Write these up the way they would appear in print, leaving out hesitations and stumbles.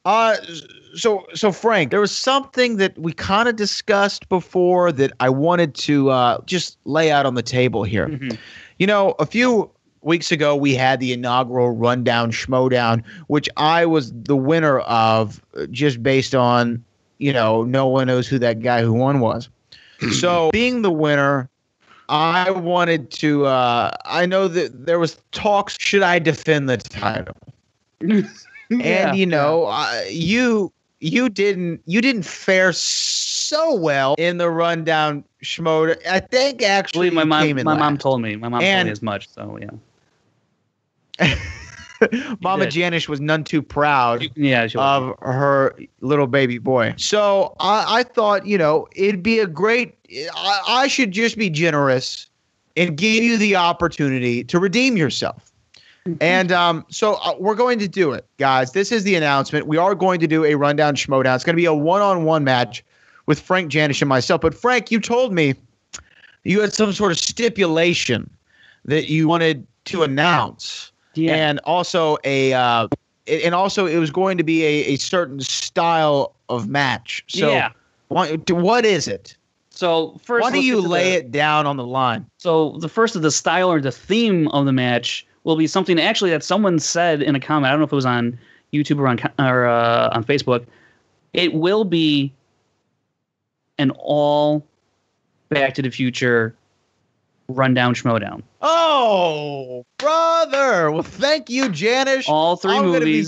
Uh, so Frank, there was something that we kind of discussed before that I wanted to just lay out on the table here. Mm-hmm. You know, a few weeks ago, we had the inaugural Rundown Schmoedown, which I was the winner of just based on, you know, no one knows who that guy who won was. So being the winner, I wanted to, I know that there was talks, should I defend the title? And, you know, you didn't fare so well in the Rundown Schmoedown. I think actually my mom told me as much. So yeah. Mama Janisch was none too proud of her little baby boy. So I thought, you know, it'd be a great, I should just be generous and give you the opportunity to redeem yourself. And so we're going to do it, guys. This is the announcement. We are going to do a Rundown Schmoedown. It's going to be a one-on-one match with Frank Janisch and myself. But Frank, you told me you had some sort of stipulation that you wanted to announce. Yeah. And also it was going to be a certain style of match. So what is it? So first, why don't you lay it down on the line? So the first of the style or the theme of the match will be something actually that someone said in a comment. I don't know if it was on YouTube or on Facebook. It will be an all Back to the Future Rundown Schmoedown. Oh, brother. Well, thank you, Janisch. All three movies. I'm going to be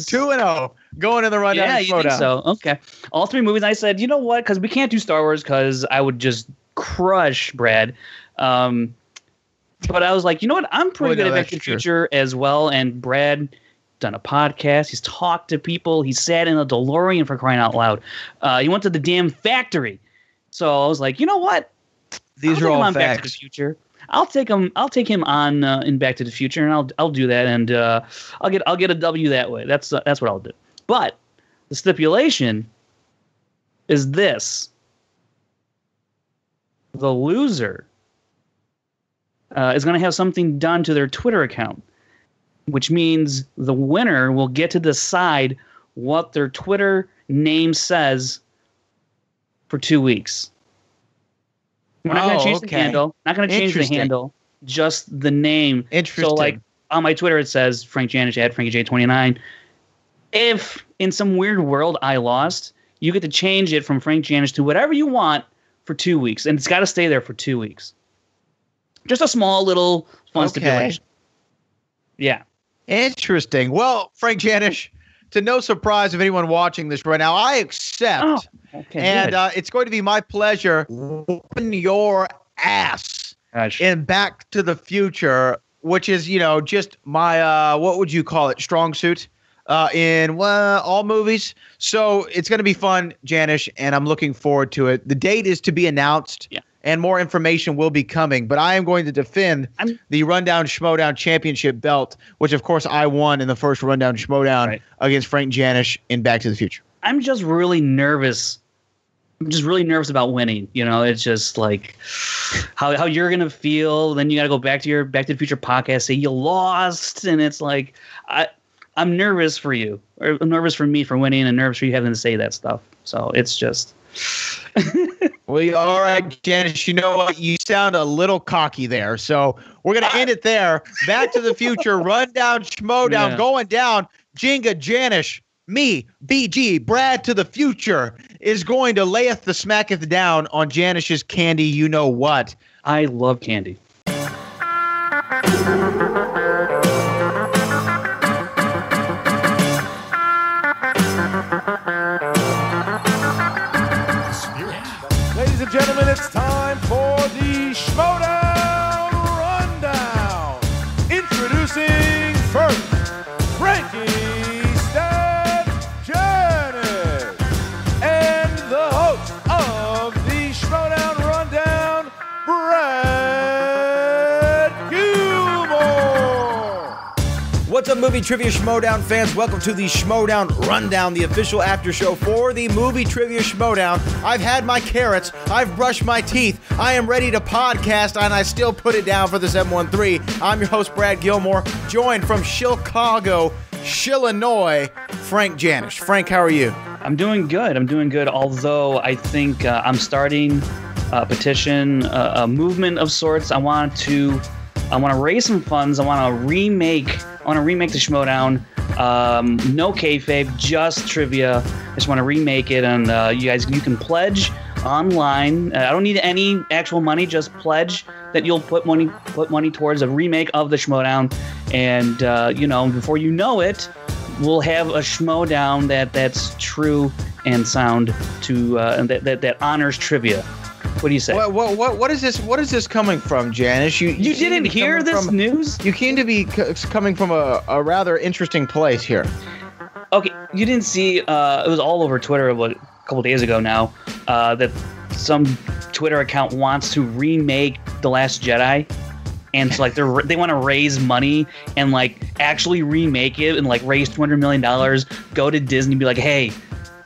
2-0 going in the Rundown Schmoedown. Yeah, you think so? Okay. All three movies. I said, you know what? Because we can't do Star Wars because I would just crush Brad. But I was like, you know what? I'm pretty good at Back to the Future as well. And Brad done a podcast. He's talked to people. He sat in a DeLorean, for crying out loud. He went to the damn factory. So I was like, you know what? These are all facts. Back to the Future. I'll take him on in Back to the Future, and I'll do that, and I'll get a W that way. That's what I'll do. But the stipulation is this: the loser is going to have something done to their Twitter account, which means the winner will get to decide what their Twitter name says for 2 weeks. We're not going to change the handle. Not going to change the handle. Just the name. Interesting. So, like, on my Twitter, it says Frank Janisch at FrankieJ29. If in some weird world I lost, you get to change it from Frank Janisch to whatever you want for 2 weeks. And it's got to stay there for 2 weeks. Just a small little fun stipulation. Yeah. Interesting. Well, Frank Janisch, to no surprise of anyone watching this right now, I accept. Oh, okay, and it's going to be my pleasure whooping your ass in Back to the Future, which is, you know, just my, what would you call it, strong suit in all movies. So it's going to be fun, Janisch, and I'm looking forward to it. The date is to be announced. Yeah. And more information will be coming. But I am going to defend the Rundown Schmoedown Championship belt, which, of course, I won in the first Rundown Schmoedown against Frank Janisch in Back to the Future. I'm just really nervous. I'm just really nervous about winning. You know, it's just like how you're going to feel. Then you got to go back to your Back to the Future podcast, say you lost. And it's like I'm nervous for you. Or I'm nervous for me for winning and nervous for you having to say that stuff. So it's just... Well, all right, Janisch, you know what? You sound a little cocky there. So we're going to end it there. Back to the Future, Rundown Schmoedown, going down. Jenga Janisch, me, BG, Brad to the Future, is going to layeth the smacketh down on Janisch's candy you-know-what. I love candy. Ladies and gentlemen, it's time for the Schmoedown Rundown. Introducing first, Frankie Janisch, and the host of the Schmoedown Rundown, Brad Gilmore. What's up, Movie Trivia Schmoedown fans? Welcome to the Schmoedown Rundown, the official after show for the Movie Trivia Schmoedown. I've had my carrots. I've brushed my teeth. I am ready to podcast, and I still put it down for the 713. I'm your host, Brad Gilmore, joined from Chicago, Illinois, Frank Janisch. Frank, how are you? I'm doing good. Although I think I'm starting a petition, a movement of sorts. I want to raise some funds. I want to remake the Schmoedown. No kayfabe, just trivia. I just want to remake it, and you can pledge online. I don't need any actual money. Just pledge that you'll put money towards a remake of the Schmoedown, and before you know it, we'll have a Schmoedown that's true and sound to and that honors trivia. What do you say? What is this? What is this coming from, Janisch? You didn't hear this news? You seem to be coming from a rather interesting place here. Okay, you didn't see? It was all over Twitter a couple days ago now. That some Twitter account wants to remake The Last Jedi, and so, like they want to raise money and like actually remake it and like raise $200 million. Go to Disney and be like, hey,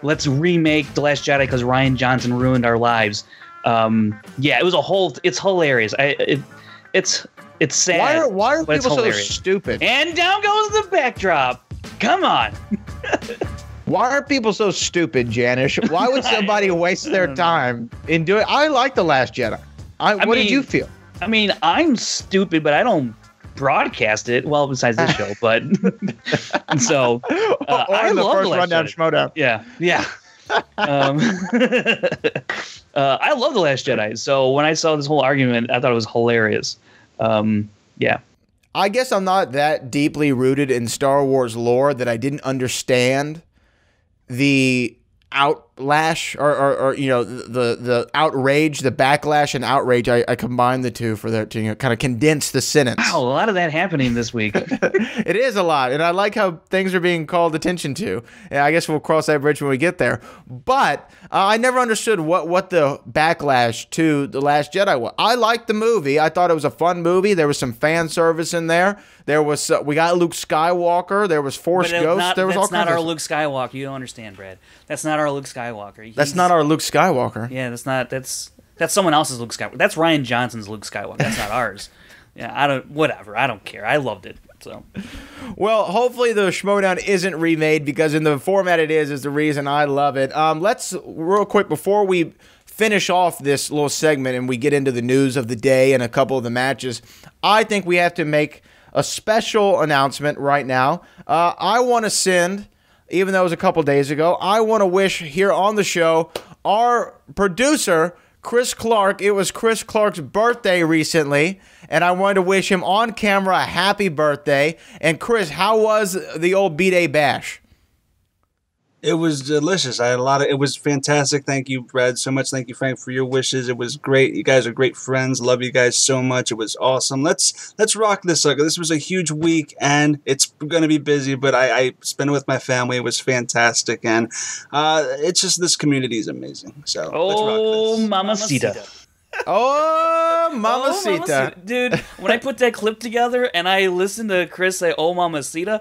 let's remake The Last Jedi because Rian Johnson ruined our lives. It was it's hilarious. It's sad. Why are people so stupid? And down goes the backdrop. Come on. Why are people so stupid, Janisch? Why would somebody waste their time in doing? I like The Last Jedi. What did you feel? I mean, I'm stupid, but I don't broadcast it. Well, besides this show, but and so I love the first rundown Schmoedown. Yeah. I love The Last Jedi. So when I saw this whole argument, I thought it was hilarious. I guess I'm not that deeply rooted in Star Wars lore that I didn't understand the outlash or the outrage, the backlash and outrage. I combined the two for that to kind of condense the sentence. Wow, a lot of that happening this week. It is a lot, and I like how things are being called attention to. And I guess we'll cross that bridge when we get there. But I never understood what the backlash to The Last Jedi was. I liked the movie. I thought it was a fun movie. There was some fan service in there. There was we got Luke Skywalker. There was Force Ghost. There was all kinds of. That's not our Luke Skywalker. You don't understand, Brad. That's not our Luke Skywalker. That's not our Luke Skywalker. Yeah, that's someone else's Luke Skywalker. That's Rian Johnson's Luke Skywalker. That's not ours. Yeah, I don't care. I loved it. So, well, hopefully the Schmoedown isn't remade because in the format it is the reason I love it. Let's real quick before we finish off this little segment and we get into the news of the day and a couple of the matches. I think we have to make a special announcement right now. I want to send, even though it was a couple days ago, I want to wish here on the show our producer, Chris Clark. It was Chris Clark's birthday recently, and I wanted to wish him on camera a happy birthday. And Chris, how was the old B-Day bash? It was delicious. I had it was fantastic. Thank you, Brad, so much. Thank you, Frank, for your wishes. It was great. You guys are great friends. Love you guys so much. It was awesome. Let's rock this sucker. This was a huge week, and it's going to be busy, but I spent it with my family. It was fantastic, and it's just this community is amazing. So let's rock this. Mamacita. Oh, Mamacita. Dude, when I put that clip together and I listened to Chris say, oh, Mamacita,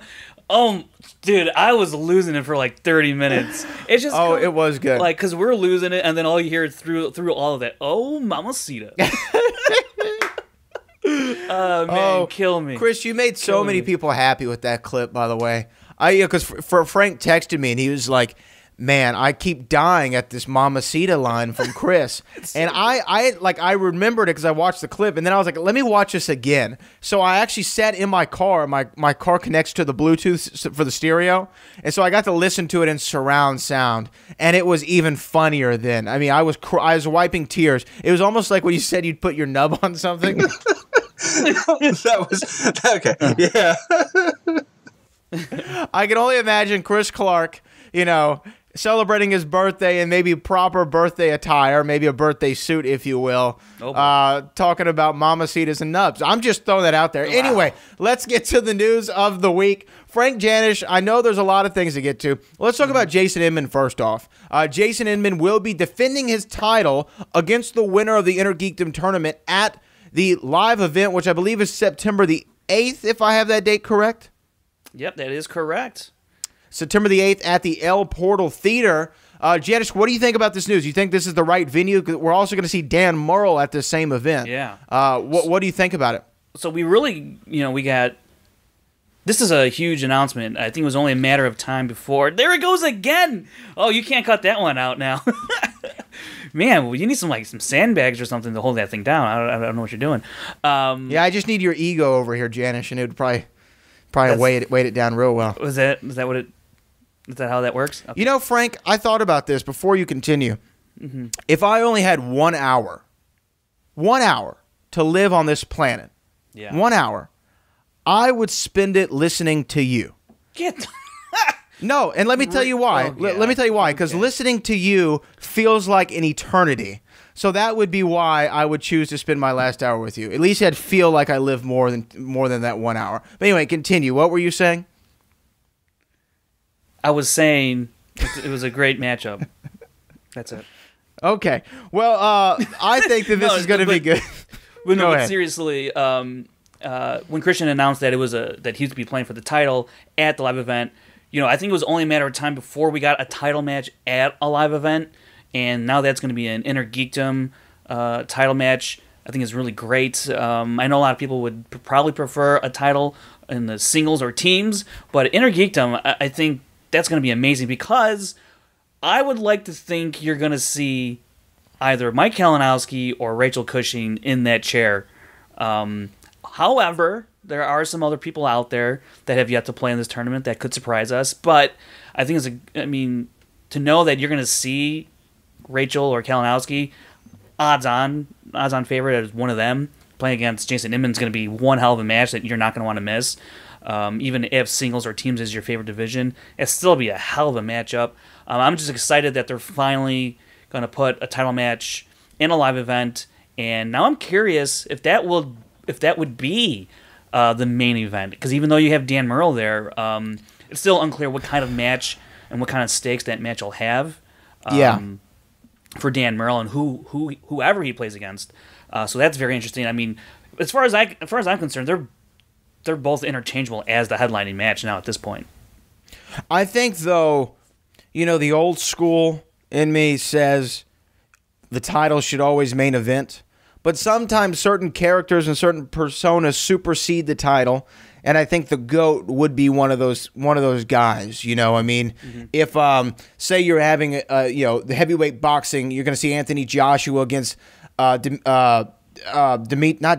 dude, I was losing it for like 30 minutes. It's just it was good. Like, because we're losing it, and then all you hear through all of that, oh, Mamacita. Man, kill me. Chris, you made so many people happy with that clip, by the way. Because Frank texted me, and he was like, man, I keep dying at this Mamacita line from Chris. And I remembered it because I watched the clip, and then I was like, let me watch this again. So I actually sat in my car. My car connects to the Bluetooth for the stereo, and so I got to listen to it in surround sound, and it was even funnier then. I mean, I was wiping tears. It was almost like when you said you'd put your nub on something. That was okay. Yeah. I can only imagine Chris Clark, celebrating his birthday in maybe proper birthday attire, maybe a birthday suit, if you will, talking about Mamacitas and nubs. I'm just throwing that out there. Wow. Anyway, let's get to the news of the week. Frank Janisch, I know there's a lot of things to get to. Let's talk about Jason Inman first off. Jason Inman will be defending his title against the winner of the Inner Geekdom tournament at the live event, which I believe is September the 8th, if I have that date correct. Yep, that is correct. September the 8th at the El Portal Theater. Janisch, what do you think about this news? You think this is the right venue? We're also going to see Dan Murrell at the same event. Yeah. What do you think about it? So we really, we got this is a huge announcement. I think it was only a matter of time before. There it goes again. Oh, you can't cut that one out now. Man, well, you need some sandbags or something to hold that thing down. I don't know what you're doing. Yeah, I just need your ego over here, Janisch, and it would probably weight it down real well. Is that how that works? Okay. You know, Frank, I thought about this before you continue. Mm-hmm. If I only had 1 hour to live on this planet, 1 hour, I would spend it listening to you. No, and let me tell you why. Let me tell you why. Because listening to you feels like an eternity. So that would be why I would choose to spend my last hour with you. At least I'd feel like I lived more than that 1 hour. But anyway, continue. What were you saying? I was saying it was a great matchup. That's it. Okay. Well, I think that this is going to be good. But no, but seriously, when Christian announced that that he was to be playing for the title at the live event, I think it was only a matter of time before we got a title match at a live event, and now that's going to be an Inner Geekdom title match. I think it's really great. I know a lot of people would probably prefer a title in the singles or teams, but Inner Geekdom, I think that's going to be amazing, because I would like to think you're going to see either Mike Kalinowski or Rachel Cushing in that chair. However, there are some other people out there that have yet to play in this tournament that could surprise us. But I think to know that you're going to see Rachel or Kalinowski, odds on favorite as one of them playing against Jason Inman is going to be one hell of a match that you're not going to want to miss. Even if singles or teams is your favorite division, it'll still be a hell of a matchup. I'm just excited that they're finally going to put a title match in a live event, and now I'm curious if that would be the main event, because even though you have Dan Murrell there, it's still unclear what kind of match and what kind of stakes that match will have. For Dan Murrell and whoever he plays against. So that's very interesting. I mean, as far as I'm concerned, they're both interchangeable as the headlining match now at this point. I think, though, the old school in me says the title should always main event, but sometimes certain characters and certain personas supersede the title, and I think the GOAT would be one of those guys. If say you're having the heavyweight boxing, you're going to see Anthony Joshua against not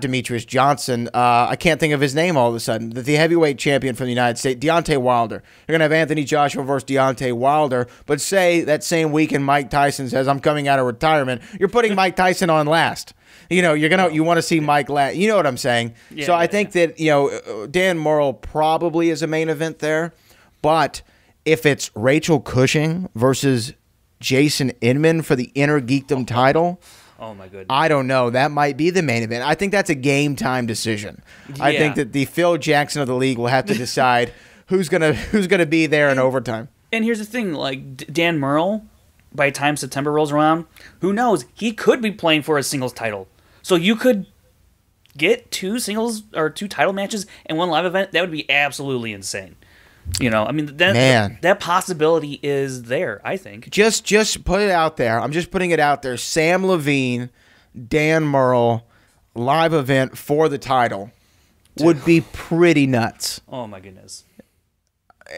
Demetrius Johnson. I can't think of his name all of a sudden. The heavyweight champion from the United States, Deontay Wilder. You're gonna have Anthony Joshua versus Deontay Wilder. But say that same weekend, Mike Tyson says, "I'm coming out of retirement." You're putting Mike Tyson on last. You want to see Mike last. You know what I'm saying? Yeah, so I think that Dan Murrell probably is a main event there. But if it's Rachel Cushing versus Jason Inman for the Inner Geekdom title. Oh my goodness! I don't know. That might be the main event. I think that's a game time decision. Yeah. I think that the Phil Jackson of the league will have to decide who's gonna be there in overtime. And here's the thing: Dan Murrell, by the time September rolls around, who knows? He could be playing for a singles title. So you could get two singles or two title matches in one live event. That would be absolutely insane. That possibility is there, I think. Just put it out there. I'm just putting it out there. Sam Levine, Dan Murrell, live event for the title would be pretty nuts. Oh, my goodness.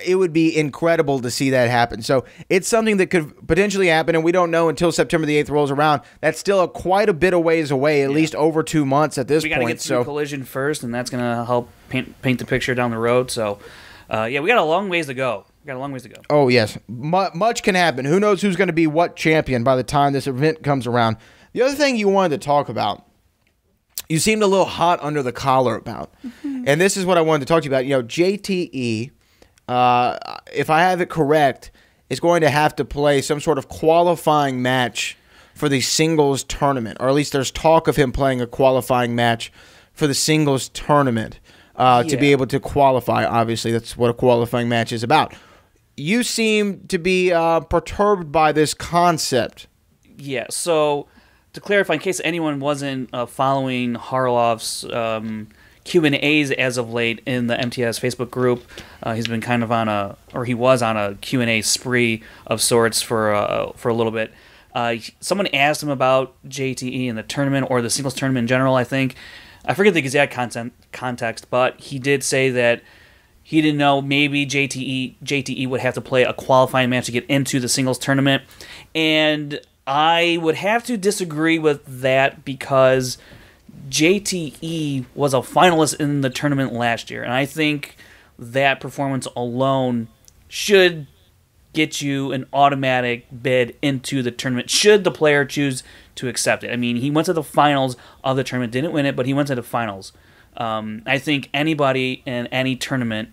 It would be incredible to see that happen. So it's something that could potentially happen, and we don't know until September the 8th rolls around. That's still quite a bit of ways away, at least over 2 months at this point. We got to get through Collision first, and that's going to help paint the picture down the road. So... we got a long ways to go. Oh, yes. Much can happen. Who knows who's going to be what champion by the time this event comes around. The other thing you wanted to talk about, you seemed a little hot under the collar about, and this is what I wanted to talk to you about. JTE, if I have it correct, is going to have to play some sort of qualifying match for the singles tournament, or at least there's talk of him playing a qualifying match for the singles tournament. To be able to qualify. Obviously, that's what a qualifying match is about. You seem to be perturbed by this concept. Yeah, so to clarify, in case anyone wasn't following Harloff's Q&As as of late in the MTS Facebook group, he's been he was on a Q&A spree of sorts for a little bit. Someone asked him about JTE and the tournament, or the singles tournament in general, I think. I forget the exact context, but he did say that he didn't know maybe JTE would have to play a qualifying match to get into the singles tournament. And I would have to disagree with that because JTE was a finalist in the tournament last year. And I think that performance alone should get you an automatic bid into the tournament should the player choose to accept it. I mean, he went to the finals of the tournament, didn't win it, but he went to the finals. I think anybody in any tournament,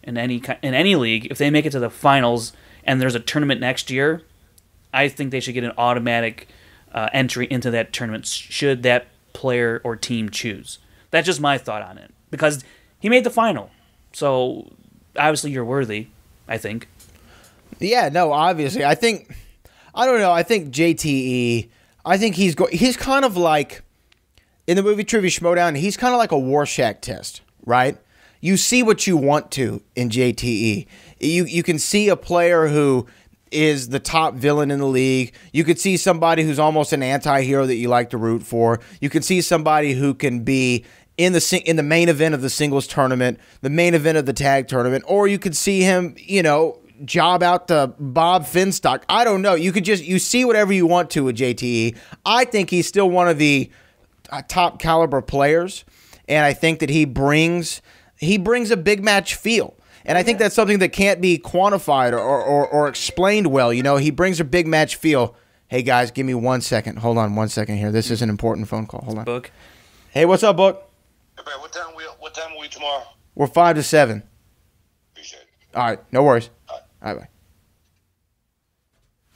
in any league, if they make it to the finals and there's a tournament next year, I think they should get an automatic entry into that tournament should that player or team choose. That's just my thought on it. Because he made the final. So, obviously you're worthy, I think. Yeah, no, obviously. I think JTE, I think he's kind of like, in the Movie Trivia Schmoedown, he's kind of like a Rorschach test, right? You see what you want to in JTE. You can see a player who is the top villain in the league. You could see somebody who's almost an anti-hero that you like to root for. You can see somebody who can be in the main event of the singles tournament, the main event of the tag tournament, or you could see him, job out to Bob Finstock. I don't know. You see whatever you want to with JTE. I think he's still one of the top caliber players, and I think that he brings a big match feel. And I think that's something that can't be quantified or explained well. He brings a big match feel. Hey, guys, give me 1 second. Hold on 1 second here. This is an important phone call. Hold on. Book. Hey, what's up, Book? Hey, Brad, what time are we tomorrow? We're 5 to 7. Appreciate it. All right, no worries. All right, bye.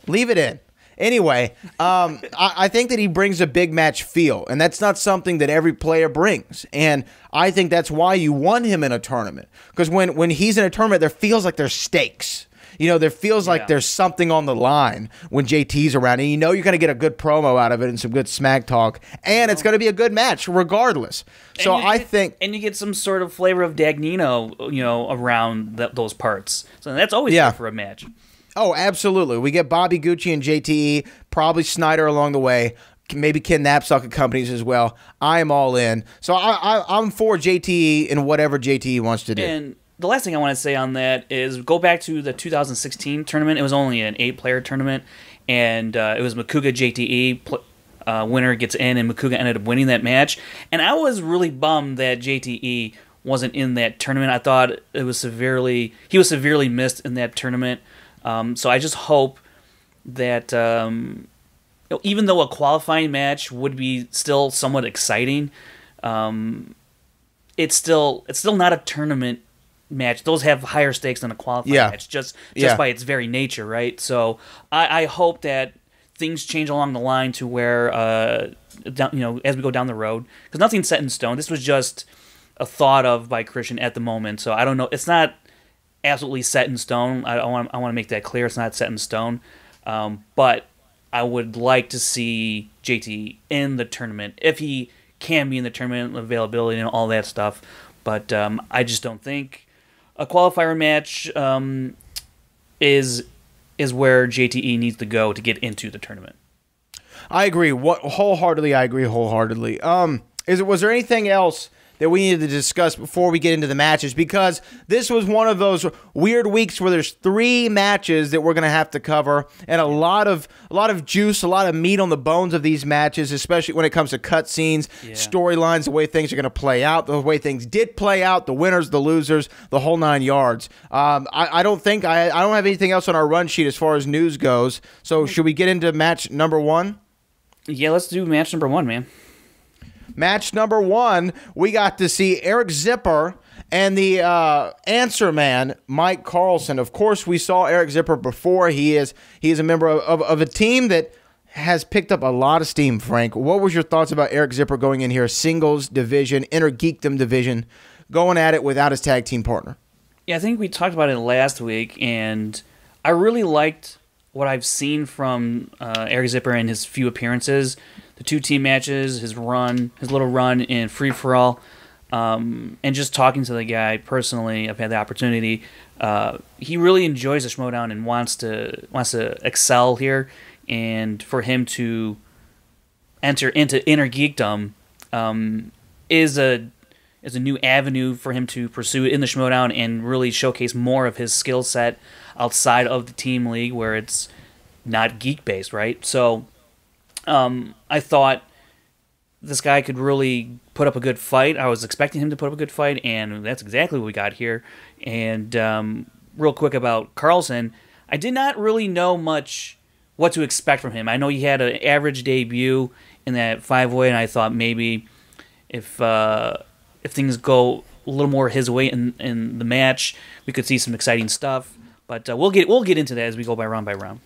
Leave it in. Anyway, I think that he brings a big match feel, and that's not something that every player brings. And I think that's why you want him in a tournament. Because when he's in a tournament, there feels like there's stakes. There feels like there's something on the line when JT's around. And you're going to get a good promo out of it and some good smack talk. And it's going to be a good match regardless. So I think... And you get some sort of flavor of Dagnino, around those parts. So that's always good for a match. Oh, absolutely. We get Bobby Gucci and JTE, probably Snyder along the way. Maybe Ken Napsok accompanies as well. I am all in. So I'm for JTE and whatever JTE wants to do. And the last thing I want to say on that is go back to the 2016 tournament. It was only an 8-player tournament, and it was Makuga JTE. Winner gets in, and Makuga ended up winning that match. And I was really bummed that JTE wasn't in that tournament. I thought he was severely missed in that tournament. So I just hope that even though a qualifying match would be still somewhat exciting, it's still not a tournament match. Those have higher stakes than a qualifying match, just by its very nature, right? So I hope that things change along the line to where as we go down the road, because nothing's set in stone. This was just a thought of by Christian at the moment, so I don't know. It's not absolutely set in stone. I want to make that clear. It's not set in stone, but I would like to see JT in the tournament if he can be in the tournament, availability and all that stuff. But I just don't think a qualifier match is where JTE needs to go to get into the tournament. I agree. Wholeheartedly. Was there anything else that we needed to discuss before we get into the matches? Because this was one of those weird weeks where there's 3 matches that we're going to have to cover, and a lot of juice, a lot of meat on the bones of these matches, especially when it comes to cutscenes, storylines, the way things are going to play out, the way things did play out, the winners, the losers, the whole 9 yards. I don't have anything else on our run sheet as far as news goes. So should we get into match number 1? Yeah, let's do match number 1, man. Match number 1, we got to see Eric Zipper and the answer man, Mike Carlson. Of course, we saw Eric Zipper before. He is a member of a team that has picked up a lot of steam, Frank. What was your thoughts about Eric Zipper going in here, singles division, Inner Geekdom division, going at it without his tag team partner? Yeah, I think we talked about it last week, and I really liked what I've seen from Eric Zipper in his few appearances. The 2-team matches, his little run in Free For All, and just talking to the guy personally, I've had the opportunity. He really enjoys the Schmoedown and wants to excel here, and for him to enter into Inner Geekdom is a is a new avenue for him to pursue in the Schmoedown and really showcase more of his skill set outside of the team league where it's not geek based, right? So I thought this guy could really put up a good fight. I was expecting him to put up a good fight, and that's exactly what we got here. And real quick about Carlson, I did not really know much what to expect from him. I know he had an average debut in that 5-way, and I thought maybe if things go a little more his way in the match, we could see some exciting stuff. But we'll get into that as we go by round.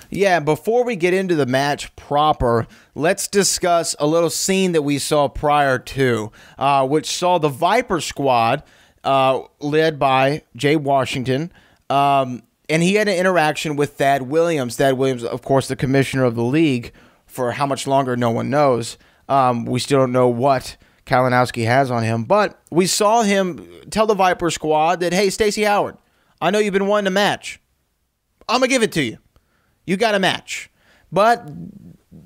Yeah, before we get into the match proper, let's discuss a little scene that we saw prior to, which saw the Viper Squad, led by Jay Washington, and he had an interaction with Thad Williams. Thad Williams, of course, the commissioner of the league, for how much longer, no one knows. We still don't know what Kalinowski has on him, but we saw him tell the Viper Squad that, hey, Stacey Howard, I know you've been wanting a match. I'm going to give it to you. You got a match. But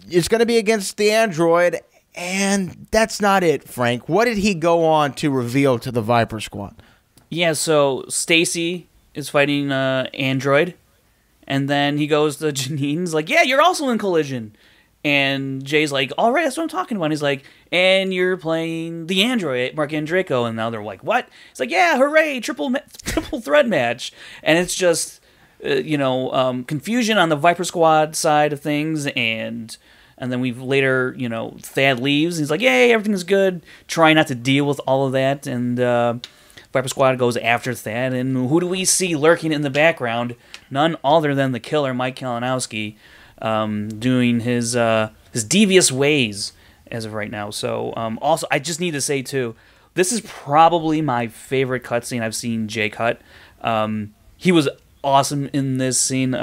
it's going to be against the android, and that's not it, Frank. What did he go on to reveal to the Viper Squad? Yeah, so Stacey is fighting android, and then he goes to Janine's like, yeah, you're also in Collision. And Jay's like, all right, that's what I'm talking about. And he's like, and you're playing the android, Mark Andreyko. And now they're like, what? It's like, yeah, hooray, triple threat match. And it's just, confusion on the Viper Squad side of things. And then we've later, Thad leaves. He's like, yay, everything's good. Try not to deal with all of that. And Viper Squad goes after Thad. And who do we see lurking in the background? None other than the killer, Mike Kalinowski, doing his devious ways as of right now. So also, I just need to say too, this is probably my favorite cutscene I've seen Jay cut. He was awesome in this scene.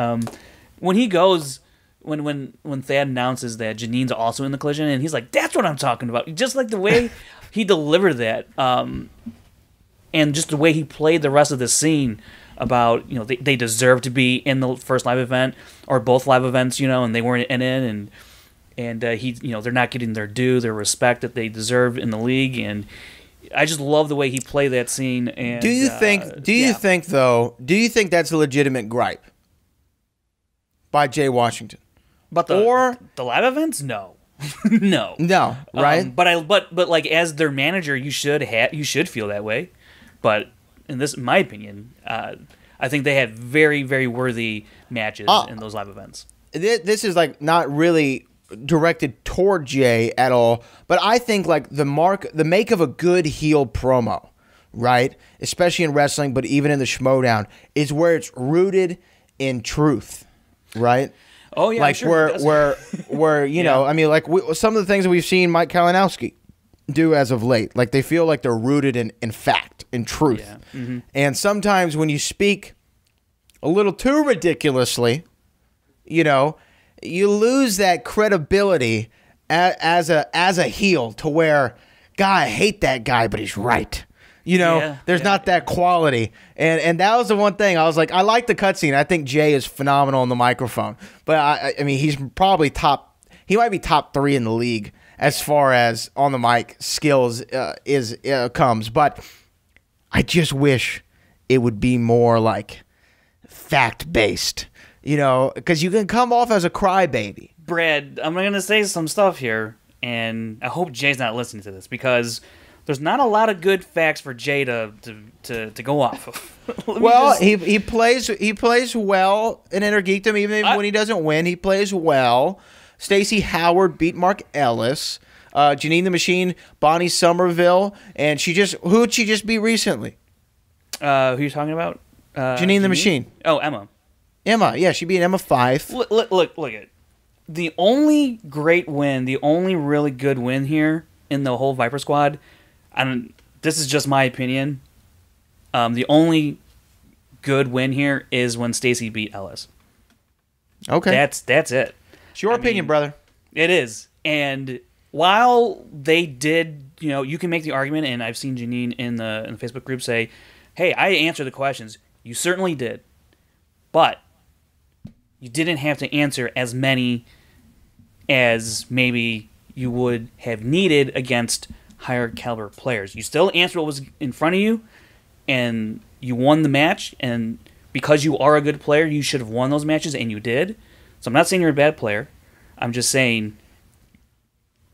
When he goes, when Thad announces that Janine's also in the Collision, and he's like, "That's what I'm talking about." Just like the way he delivered that, and just the way he played the rest of the scene. About they deserve to be in the first live event or both live events, and they weren't in it, and he they're not getting their due, their respect that they deserve in the league, and I just love the way he played that scene. And do you think that's a legitimate gripe by Jay Washington? But the live events, no. no, right? But like as their manager, you should feel that way, but. In my opinion, I think they had very, very worthy matches in those live events. This is like not really directed toward Jay at all, but I think like the make of a good heel promo, right? Especially in wrestling, but even in the Schmoedown, is where it's rooted in truth, right? Oh yeah, like sure where know, I mean, like some of the things that we've seen Mike Kalinowski do as of late, like they feel like they're rooted in fact, in truth. Yeah. Mm-hmm. And sometimes when you speak a little too ridiculously, you lose that credibility as a heel to where, God, I hate that guy, but he's right. There's not that quality. And that was the one thing. I was like, I like the cutscene. I think Jay is phenomenal on the microphone. But I mean, he's probably he might be top 3 in the league as far as on the mic skills comes. But I just wish it would be more like fact-based, because you can come off as a crybaby. Brad, I'm going to say some stuff here, and I hope Jay's not listening to this, because there's not a lot of good facts for Jay to go off of. Well, he plays well in Intergeekdom, even when he doesn't win. He plays well. Stacey Howard beat Mark Ellis. Janine the Machine, Bonnie Somerville, and who'd she just beat recently? Who are you talking about? Janine the Machine. Oh, Emma. Yeah, she beat Emma Fife. Look at the only great win, the only really good win here in the whole Viper Squad. This is just my opinion. The only good win here is when Stacey beat Ellis. Okay, that's it. It's your opinion, brother. It is. And while they did, you can make the argument, and I've seen Janine in the Facebook group say, hey, I answered the questions. You certainly did. But you didn't have to answer as many as maybe you would have needed against higher caliber players. You still answered what was in front of you, and you won the match. And because you are a good player, you should have won those matches, and you did. So I'm not saying you're a bad player. I'm just saying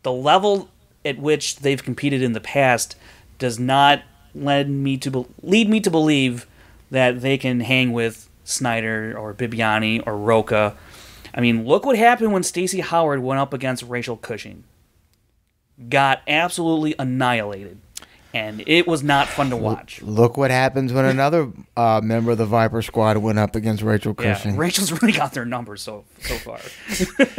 the level at which they've competed in the past does not lead me to believe that they can hang with Snyder or Bibiani or Roca. I mean, look what happened when Stacey Howard went up against Rachel Cushing. Got absolutely annihilated. And it was not fun to watch. Look what happens when another member of the Viper Squad went up against Rachel Cushing. Yeah, Rachel's really got their numbers so far.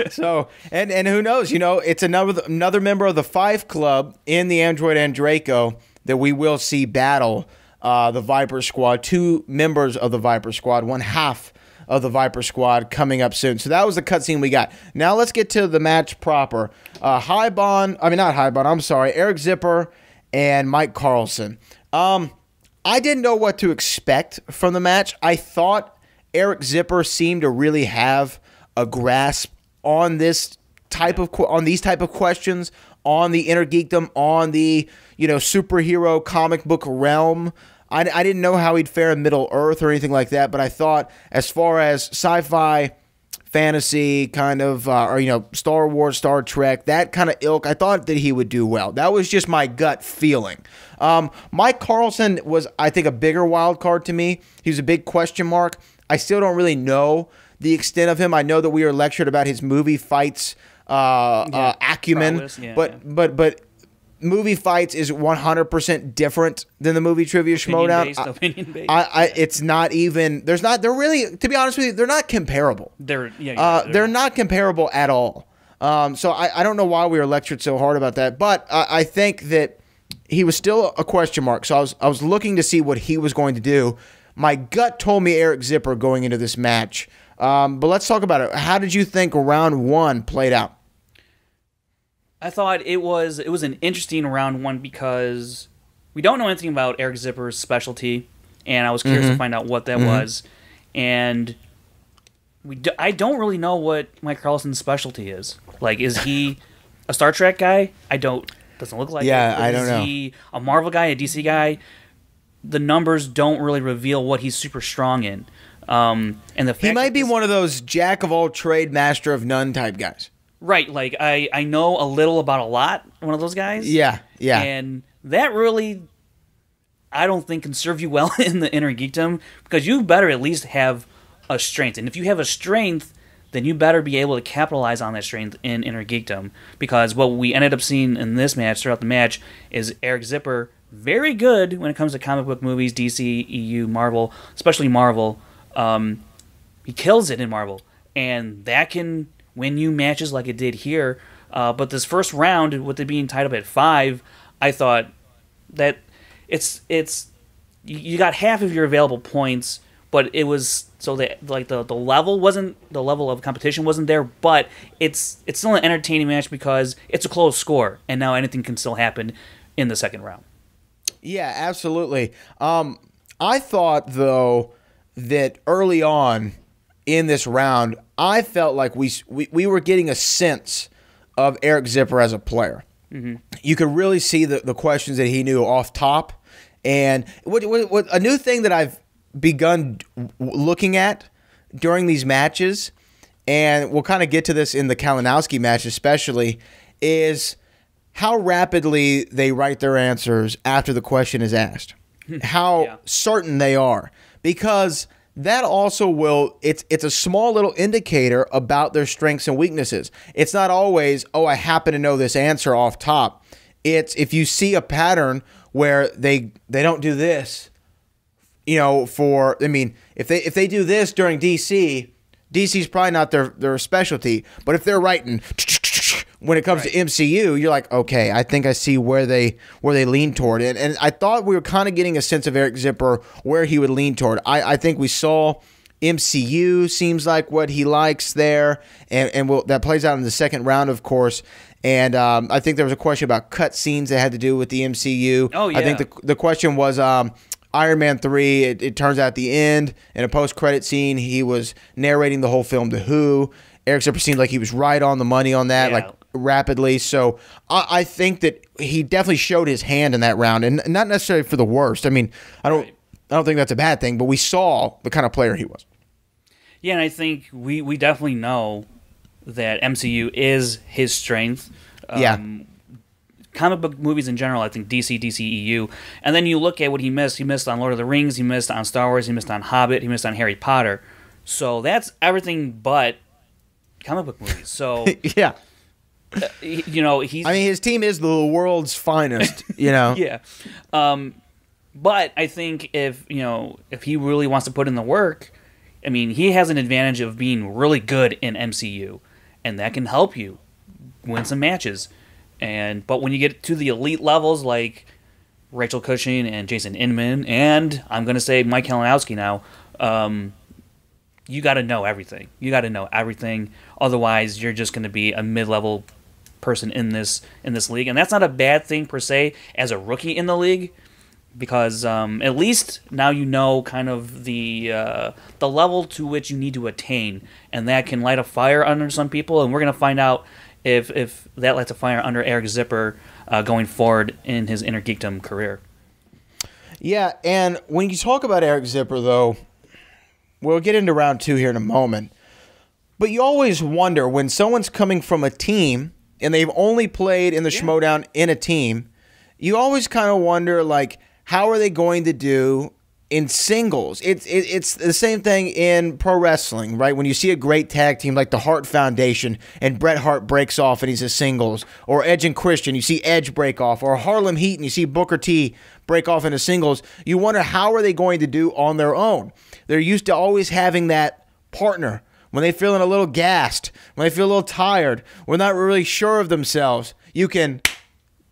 So and who knows? You know, it's another member of the Five Club in the Android and Draco that we will see battle the Viper Squad. 2 members of the Viper Squad, 1/2 of the Viper Squad coming up soon. So that was the cutscene we got. Now let's get to the match proper. Eric Zipper and Mike Carlson. I didn't know what to expect from the match. I thought Eric Zipper seemed to really have a grasp on these type of questions, on the inner geekdom, on the superhero comic book realm. I didn't know how he'd fare in Middle Earth or anything like that, but I thought as far as sci-fi, fantasy kind of, Star Wars, Star Trek, that kind of ilk, I thought that he would do well. That was just my gut feeling. Mike Carlson was, I think, a bigger wild card to me. He was a big question mark. I still don't really know the extent of him. I know that we were lectured about his movie fights acumen, prowess, but movie fights is 100% different than the movie trivia Schmoedown. Opinion-based. It's not even. They're really, to be honest with you, they're not comparable. They're not comparable at all. So I don't know why we were lectured so hard about that, but I think that he was still a question mark. So I was looking to see what he was going to do. My gut told me Eric Zipper going into this match. But let's talk about it. How did you think round 1 played out? I thought it was an interesting round 1 because we don't know anything about Eric Zipper's specialty, and I was curious to find out what that was. And I don't really know what Mike Carlson's specialty is. Like, is he a Star Trek guy? Doesn't look like it. I don't know. Is he a Marvel guy, a DC guy? The numbers don't really reveal what he's super strong in. And the fact he might be one of those jack of all trade, master of none type guys. Right, like I know a little about a lot, one of those guys. Yeah. And that really, I don't think can serve you well in the inner geekdom, because you better at least have a strength. And if you have a strength, then you better be able to capitalize on that strength in inner geekdom. Because what we ended up seeing in this match, throughout the match, is Eric Zipper, very good when it comes to comic book movies, DC, EU, Marvel, especially Marvel. He kills it in Marvel. And that can win you matches like it did here. But this first round, with it being tied up at 5, I thought that it's you got half of your available points, but it was so that like the level of competition wasn't there, but it's still an entertaining match because it's a close score, and now anything can still happen in the second round. Yeah, absolutely. I thought though that early on in this round, I felt like we were getting a sense of Eric Zipper as a player. Mm-hmm. You could really see the questions that he knew off top. And what a new thing that I've begun looking at during these matches, and we'll kind of get to this in the Kalinowski match especially, is how rapidly they write their answers after the question is asked. How certain they are. Because that also will, it's a small little indicator about their strengths and weaknesses. It's not always, I happen to know this answer off top. It's if you see a pattern where they don't do this, if they do this during DC's probably not their specialty, but if they're writing when it comes to MCU, you're like, okay, I think I see where they lean toward it. And I thought we were kind of getting a sense of Eric Zipper where he would lean toward. I think we saw MCU seems like what he likes there, and that plays out in the second round, of course. And I think there was a question about cut scenes that had to do with the MCU. Oh, yeah. I think the question was Iron Man 3, it turns out at the end, in a post-credit scene, he was narrating the whole film to Who. Eric Zipper seemed like he was right on the money on that. Yeah. Like rapidly. So I think that he definitely showed his hand in that round, and not necessarily for the worst. I mean, I don't think that's a bad thing, but we saw the kind of player he was. Yeah, and I think we definitely know that MCU is his strength. Comic book movies in general, I think DC, DCEU. And then you look at what he missed. He missed on Lord of the Rings. He missed on Star Wars. He missed on Hobbit. He missed on Harry Potter. So that's everything but comic book movies. So yeah. He's. I mean, his team is the world's finest. Yeah. But I think if he really wants to put in the work, I mean, he has an advantage of being really good in MCU, and that can help you win some matches. But when you get to the elite levels like Rachel Cushing and Jason Inman, and I'm going to say Mike Kalinowski now, you got to know everything. You got to know everything. Otherwise, you're just going to be a mid-level person in this league, and that's not a bad thing per se as a rookie in the league, because at least now you know kind of the level to which you need to attain, and that can light a fire under some people, and we're going to find out if that lights a fire under Eric Zipper going forward in his Inner Geekdom career. Yeah, and when you talk about Eric Zipper, though, we'll get into round 2 here in a moment, but you always wonder when someone's coming from a team and they've only played in the Schmoedown in a team, you always kind of wonder, like, how are they going to do in singles? It's the same thing in pro wrestling, right? When you see a great tag team like the Hart Foundation and Bret Hart breaks off and he's a singles, or Edge and Christian, you see Edge break off, or Harlem Heat and you see Booker T break off into singles, you wonder how are they going to do on their own? They're used to always having that partner. When they're feeling a little gassed, when they feel a little tired, when they're not really sure of themselves, you can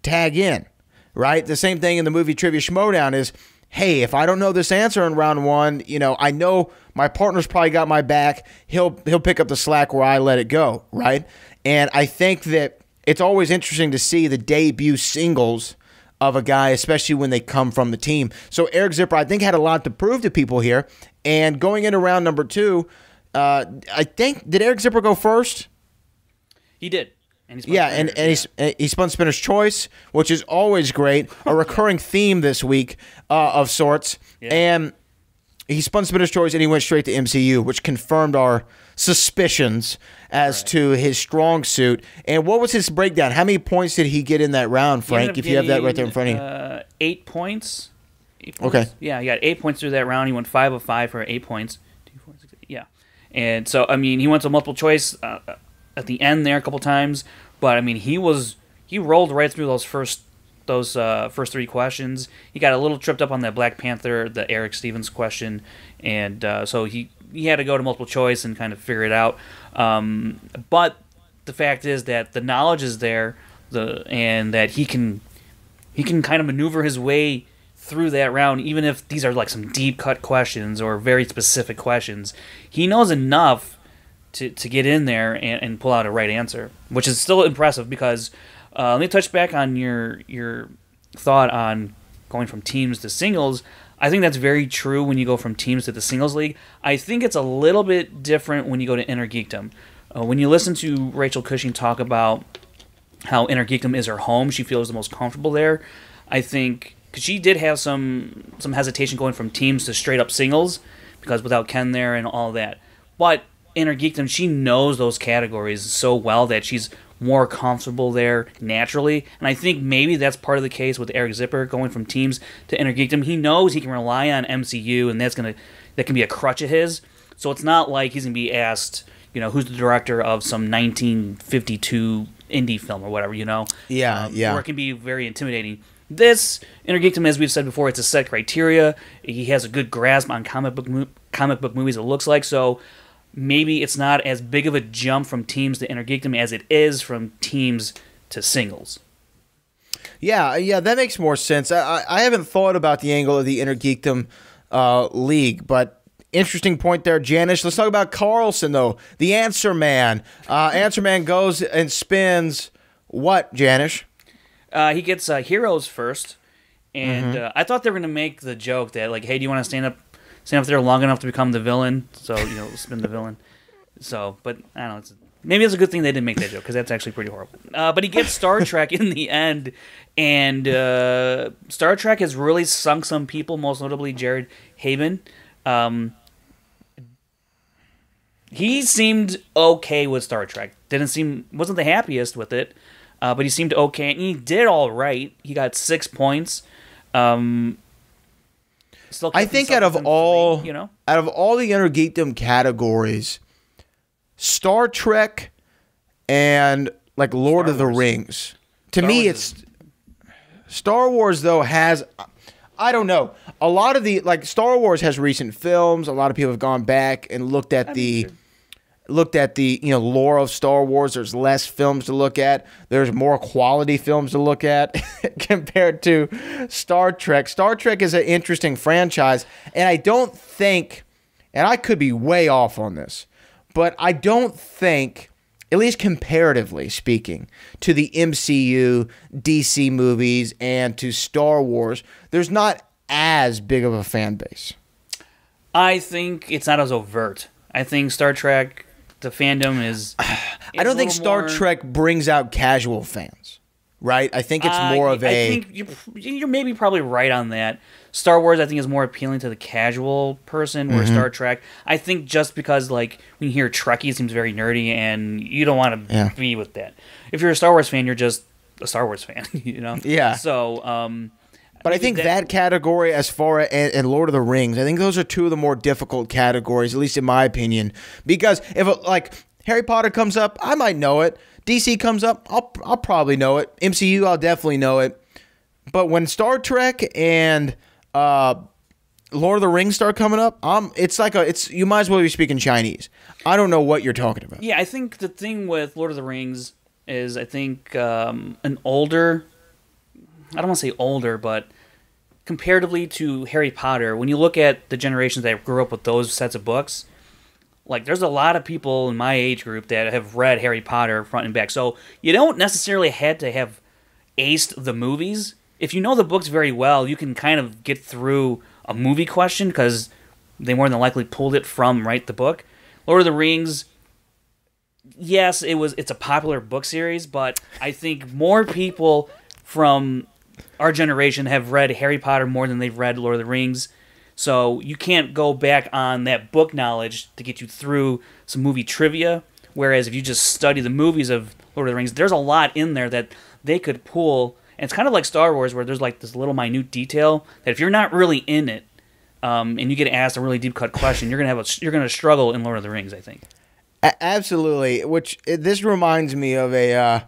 tag in, right? The same thing in the Movie Trivia Schmoedown is, hey, if I don't know this answer in round 1, I know my partner's probably got my back. He'll pick up the slack where I let it go, right? And I think that it's always interesting to see the debut singles of a guy, especially when they come from the team. So Eric Zipper, I think, had a lot to prove to people here. And going into round number 2, I think, did Eric Zipper go first? He did. And he spun Spinner's Choice, which is always great, a recurring theme this week of sorts. Yeah. And he spun Spinner's Choice and he went straight to MCU, which confirmed our suspicions as to his strong suit. And what was his breakdown? How many points did he get in that round, Frank, if you have that right there in front of you? 8 points. 8 points. Okay. Yeah, he got 8 points through that round. He went 5 of 5 for 8 points. 2, 4, 6, 8. Yeah. And so, I mean, he went to multiple choice at the end there a couple times, but I mean he rolled right through those first 3 questions. He got a little tripped up on that Black Panther, the Eric Stevens question, and so he had to go to multiple choice and kind of figure it out. But the fact is that the knowledge is there, and that he can kind of maneuver his way through that round, even if these are like some deep cut questions or very specific questions. He knows enough to get in there and pull out a right answer, which is still impressive because let me touch back on your thought on going from teams to singles. I think that's very true when you go from teams to the singles league. I think it's a little bit different when you go to Inner Geekdom. When you listen to Rachel Cushing talk about how Inner Geekdom is her home, she feels the most comfortable there. I think because she did have some hesitation going from teams to straight up singles because without Ken there and all that. But Inner Geekdom, she knows those categories so well that she's more comfortable there naturally. And I think maybe that's part of the case with Eric Zipper going from teams to Inner Geekdom. He knows he can rely on MCU, and that can be a crutch of his. So it's not like he's going to be asked, who's the director of some 1952 indie film or whatever, Yeah. Or it can be very intimidating. This Inner Geekdom, as we've said before, it's a set criteria. He has a good grasp on comic book movies, it looks like. So maybe it's not as big of a jump from teams to Inner Geekdom as it is from teams to singles. Yeah, that makes more sense. I haven't thought about the angle of the Inner Geekdom league, but interesting point there, Janisch. Let's talk about Carlson, though. The Answer Man. Answer Man goes and spins what, Janisch? He gets Heroes first, and I thought they were going to make the joke that, like, hey, do you want to stand up there long enough to become the villain? So, spin the villain. So, but I don't know, Maybe it's a good thing they didn't make that joke, because that's actually pretty horrible. But he gets Star Trek in the end, and Star Trek has really sunk some people, most notably Jared Haibon. He seemed okay with Star Trek. Wasn't the happiest with it, but he seemed okay, and he did all right. He got 6 points. I think out of all the Inner Geekdom categories, Star Trek and like Lord of the Rings. To me, it's Star Wars though has, I don't know, a lot of the, like, Star Wars has recent films. A lot of people have gone back and looked at the lore of Star Wars. There's less films to look at. There's more quality films to look at compared to Star Trek. Star Trek is an interesting franchise, and I don't think, and I could be way off on this, but I don't think, at least comparatively speaking, to the MCU, DC movies, and to Star Wars, there's not as big of a fan base. I think it's not as overt. I think Star Trek, the fandom is I don't think Star Trek brings out casual fans, right? I think it's more of a... I think you're maybe probably right on that. Star Wars, I think, is more appealing to the casual person, where Star Trek, I think just because, like, when you hear Trekkie, it seems very nerdy, and you don't want to be with that. If you're a Star Wars fan, you're just a Star Wars fan, you know? Yeah. So, but I think that category, as far as and Lord of the Rings, I think those are two of the more difficult categories, at least in my opinion. Because if Harry Potter comes up, I might know it. DC comes up, I'll probably know it. MCU, I'll definitely know it. But when Star Trek and Lord of the Rings start coming up, you might as well be speaking Chinese. I don't know what you're talking about. Yeah, I think the thing with Lord of the Rings is, I think an older, I don't want to say older, but comparatively to Harry Potter, when you look at the generations that grew up with those sets of books, like, there's a lot of people in my age group that have read Harry Potter front and back. So you don't necessarily have to have aced the movies. If you know the books very well, you can kind of get through a movie question, because they more than likely pulled it from the book. Lord of the Rings, yes, it's a popular book series, but I think more people from our generation have read Harry Potter more than they've read Lord of the Rings. So you can't go back on that book knowledge to get you through some movie trivia. Whereas if you just study the movies of Lord of the Rings, there's a lot in there that they could pull. And it's kind of like Star Wars, where there's like this little minute detail that if you're not really in it, and you get asked a really deep cut question, you're gonna struggle in Lord of the Rings, I think. Absolutely. This reminds me of a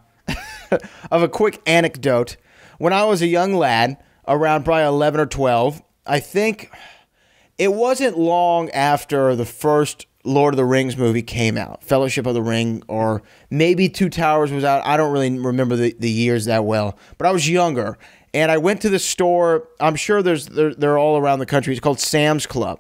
of a quick anecdote. When I was a young lad, around probably 11 or 12, I think it wasn't long after the first Lord of the Rings movie came out, Fellowship of the Ring, or maybe Two Towers was out. I don't really remember the years that well, but I was younger, and I went to the store. I'm sure they're all around the country. It's called Sam's Club.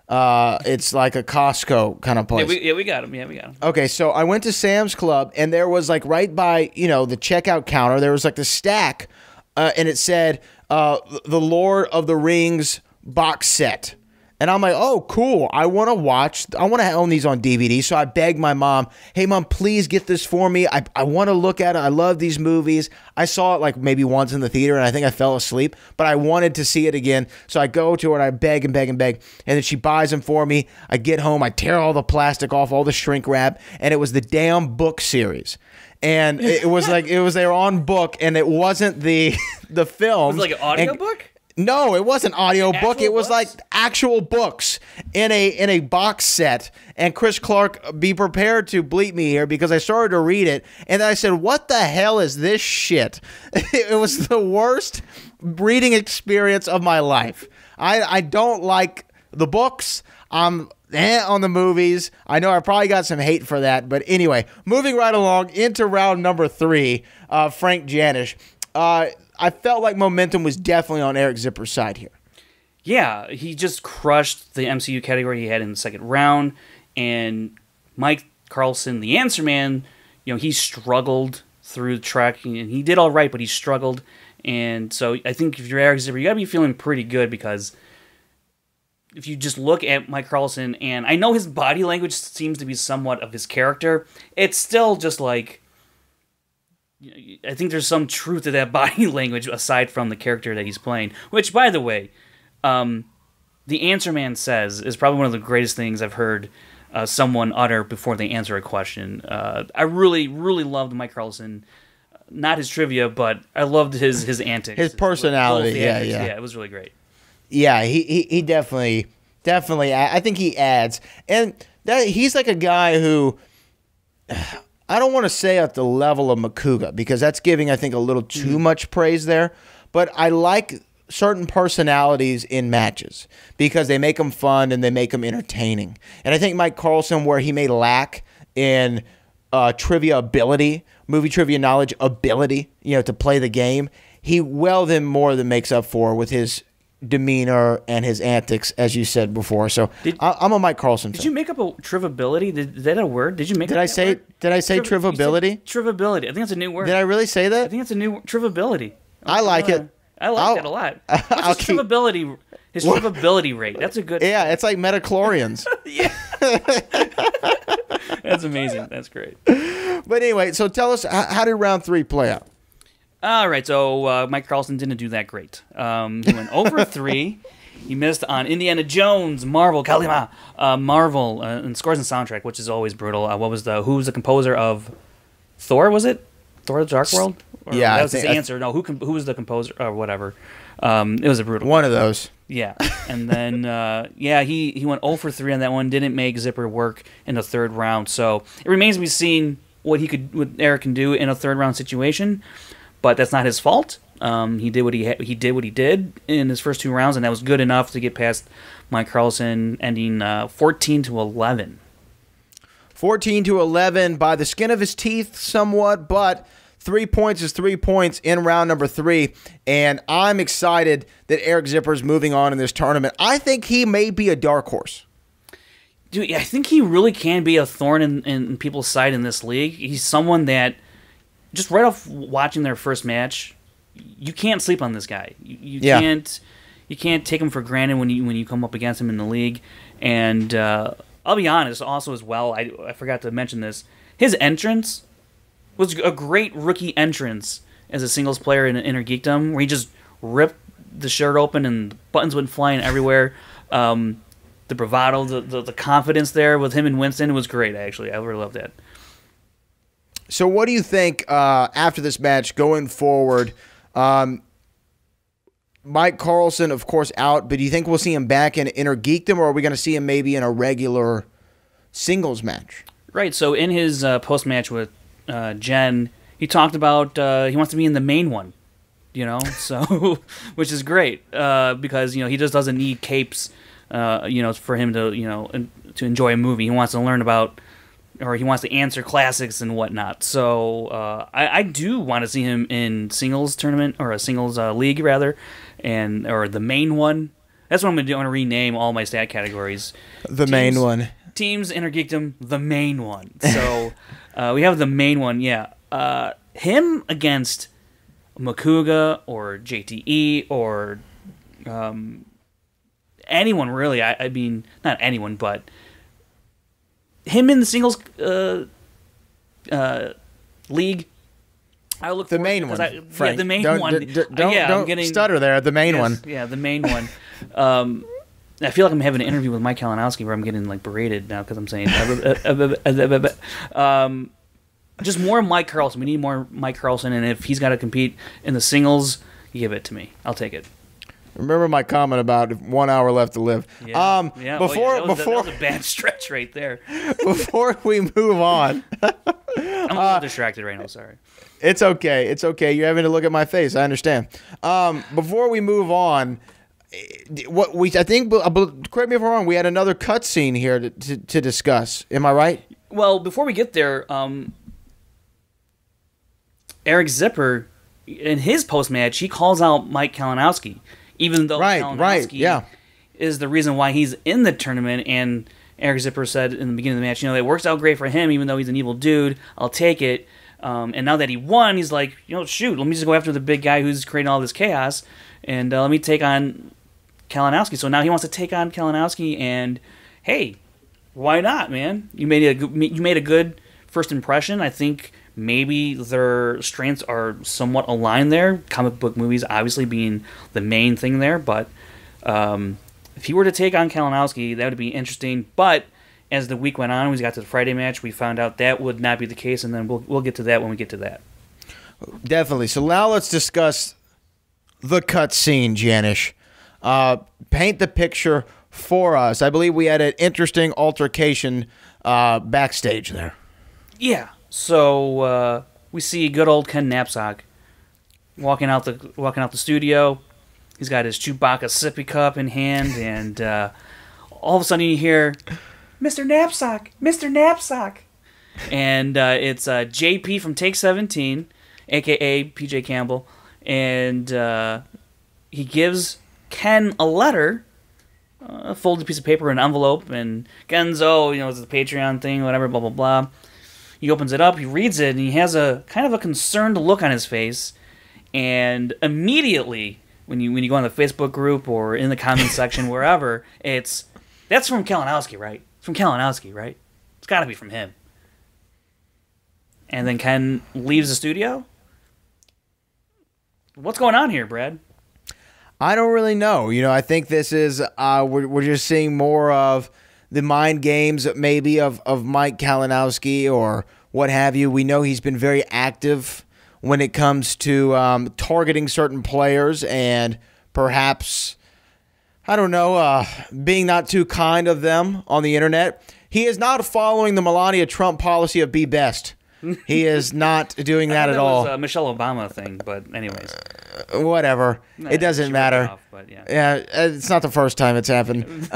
It's like a Costco kind of place. Yeah, we got them. Yeah, we got them. Okay, so I went to Sam's Club, and there was like right by the checkout counter, there was like the stack, and it said the Lord of the Rings box set. And I'm like, oh, cool. I want to own these on DVD. So I begged my mom, hey, Mom, please get this for me. I want to look at it. I love these movies. I saw it like maybe once in the theater, and I think I fell asleep. But I wanted to see it again. So I go to her, and I beg and beg and beg. And then she buys them for me. I get home. I tear all the plastic off, all the shrink wrap. And it was the damn book series. And it was like they were on book, and it wasn't the film. Was it like an audiobook? No, it wasn't audiobook. It was books? like actual books in a box set. And Chris Clark, be prepared to bleep me here, because I started to read it, and then I said, what the hell is this shit? It was the worst reading experience of my life. I don't like the books. I'm on the movies. I know I probably got some hate for that. But anyway, moving right along into round number 3, Frank Janisch. I felt like momentum was definitely on Eric Zipper's side here. Yeah, he just crushed the MCU category he had in the second round. And Mike Carlson, the Answer Man, he struggled through the track. And he did all right, but he struggled. And so I think if you're Eric Zipper, you got to be feeling pretty good, because if you just look at Mike Carlson, and I know his body language seems to be somewhat of his character, it's still just like, I think there's some truth to that body language aside from the character that he's playing. Which, by the way, the Answer Man Says is probably one of the greatest things I've heard someone utter before they answer a question. I really, really loved Mike Carlson. Not his trivia, but I loved his antics. His personality, yeah. Yeah, it was really great. Yeah, he definitely, I think he adds. And that he's like a guy who, I don't want to say at the level of Makuga, because that's giving, I think, a little too much praise there. But I like certain personalities in matches because they make them fun and they make them entertaining. And I think Mike Carlson, where he may lack in trivia ability, movie trivia knowledge ability, to play the game, he well then more than makes up for with his demeanor and his antics, as you said before. So I'm a Mike Carlson fan. Did you make up a trivability? Is that a word? Did you make? Did I say? Word? Did I say trivability? Trivability. I think that's a new word. Did I really say that? I think it's a new trivability. I like it. I like that a lot. What's his trivability? His trivability rate. That's a good. Yeah, it's like metachlorians. Yeah. That's amazing. That's great. But anyway, so tell us, how did round 3 play out? All right, so Mike Carlson didn't do that great. He went over 3. He missed on Indiana Jones, Marvel, Kalima, Marvel, and scores and soundtrack, which is always brutal. Who was the composer of Thor? Was it Thor: The Dark World? Or yeah, that was his answer. No, who was the composer or whatever? It was a brutal one of those. Yeah, and then he went 0 for 3 on that one. Didn't make Zipper work in the third round. So it remains to be seen what Eric can do in a third round situation. But that's not his fault. He did what he did in his first 2 rounds, and that was good enough to get past Mike Carlson, ending 14-11. 14-11 by the skin of his teeth, somewhat, but 3 points is 3 points in round number 3, and I'm excited that Eric Zipper's moving on in this tournament. I think he may be a dark horse. Dude, I think he really can be a thorn in people's side in this league. He's someone that, just right off watching their first match, you can't sleep on this guy. You can't take him for granted when you come up against him in the league. And I'll be honest, also as well, I forgot to mention this. His entrance was a great rookie entrance as a singles player in Inner Geekdom, where he just ripped the shirt open and buttons went flying everywhere. The bravado, the confidence there with him and Winston was great. Actually, I really loved that. So what do you think after this match going forward? Mike Carlson, of course, out, but do you think we'll see him back in Inner Geekdom, or are we going to see him maybe in a regular singles match? Right, so in his post-match with Jen, he talked about he wants to be in the main one, so which is great because, he just doesn't need capes, for him to enjoy a movie. He wants to learn about, or he wants to answer classics and whatnot. So I do want to see him in singles tournament, or a singles league rather, or the main one. That's what I'm going to do. I'm going to rename all my stat categories. Main one. Teams, Inner Geekdom, the main one. So we have the main one, yeah. Him against Makuga or JTE or anyone really. I mean, not anyone, but him in the singles league. I look the main one, Frank. Yeah, the main don't, one. Don't stutter there. The main one. Yeah, the main one. I feel like I'm having an interview with Mike Kalinowski where I'm getting berated now because I'm saying just more Mike Carlson. We need more Mike Carlson, and if he's got to compete in the singles, give it to me. I'll take it. Remember my comment about 1 hour left to live. Yeah. Before that was a bad stretch right there. Before we move on, I'm a little distracted right now. Sorry. It's okay. It's okay. You're having to look at my face. I understand. Before we move on, I think, correct me if I'm wrong, we had another cutscene here to discuss. Am I right? Well, before we get there, Eric Zipper, in his post-match, he calls out Mike Kalinowski, even though Kalinowski is the reason why he's in the tournament. And Eric Zipper said in the beginning of the match, it works out great for him, even though he's an evil dude. I'll take it. And now that he won, he's like, shoot, let me just go after the big guy who's creating all this chaos, and let me take on Kalinowski. So now he wants to take on Kalinowski, and hey, why not, man? You made a good first impression. I think maybe their strengths are somewhat aligned there. Comic book movies obviously being the main thing there, but if he were to take on Kalinowski, that would be interesting. But as the week went on, we got to the Friday match, we found out that would not be the case, and then we'll get to that when we get to that. Definitely. So now let's discuss the cutscene, Janisch. Paint the picture for us. I believe we had an interesting altercation backstage there. Yeah. So we see good old Ken Knapsack walking out the studio. He's got his Chewbacca sippy cup in hand, and all of a sudden you hear, "Mr. Knapsack, Mr. Knapsack," and it's JP from Take 17, aka PJ Campbell, and he gives Ken a letter, a folded piece of paper, an envelope, and Ken's, it's the Patreon thing, whatever, blah blah blah. He opens it up, he reads it, and he has a kind of a concerned look on his face, and immediately when you go on the Facebook group or in the comments section, wherever, that's from Kalinowski, right? It's from Kalinowski, right? It's got to be from him. And then Ken leaves the studio. What's going on here, Brad? I don't really know. I think this is we're just seeing more of the mind games, maybe of Mike Kalinowski or what have you. We know he's been very active when it comes to targeting certain players and perhaps, I don't know, being not too kind of them on the internet. He is not following the Melania Trump policy of be best. He is not doing that at all. That was a Michelle Obama thing, but anyways. Whatever. It doesn't matter. Off, but yeah, it's not the first time it's happened.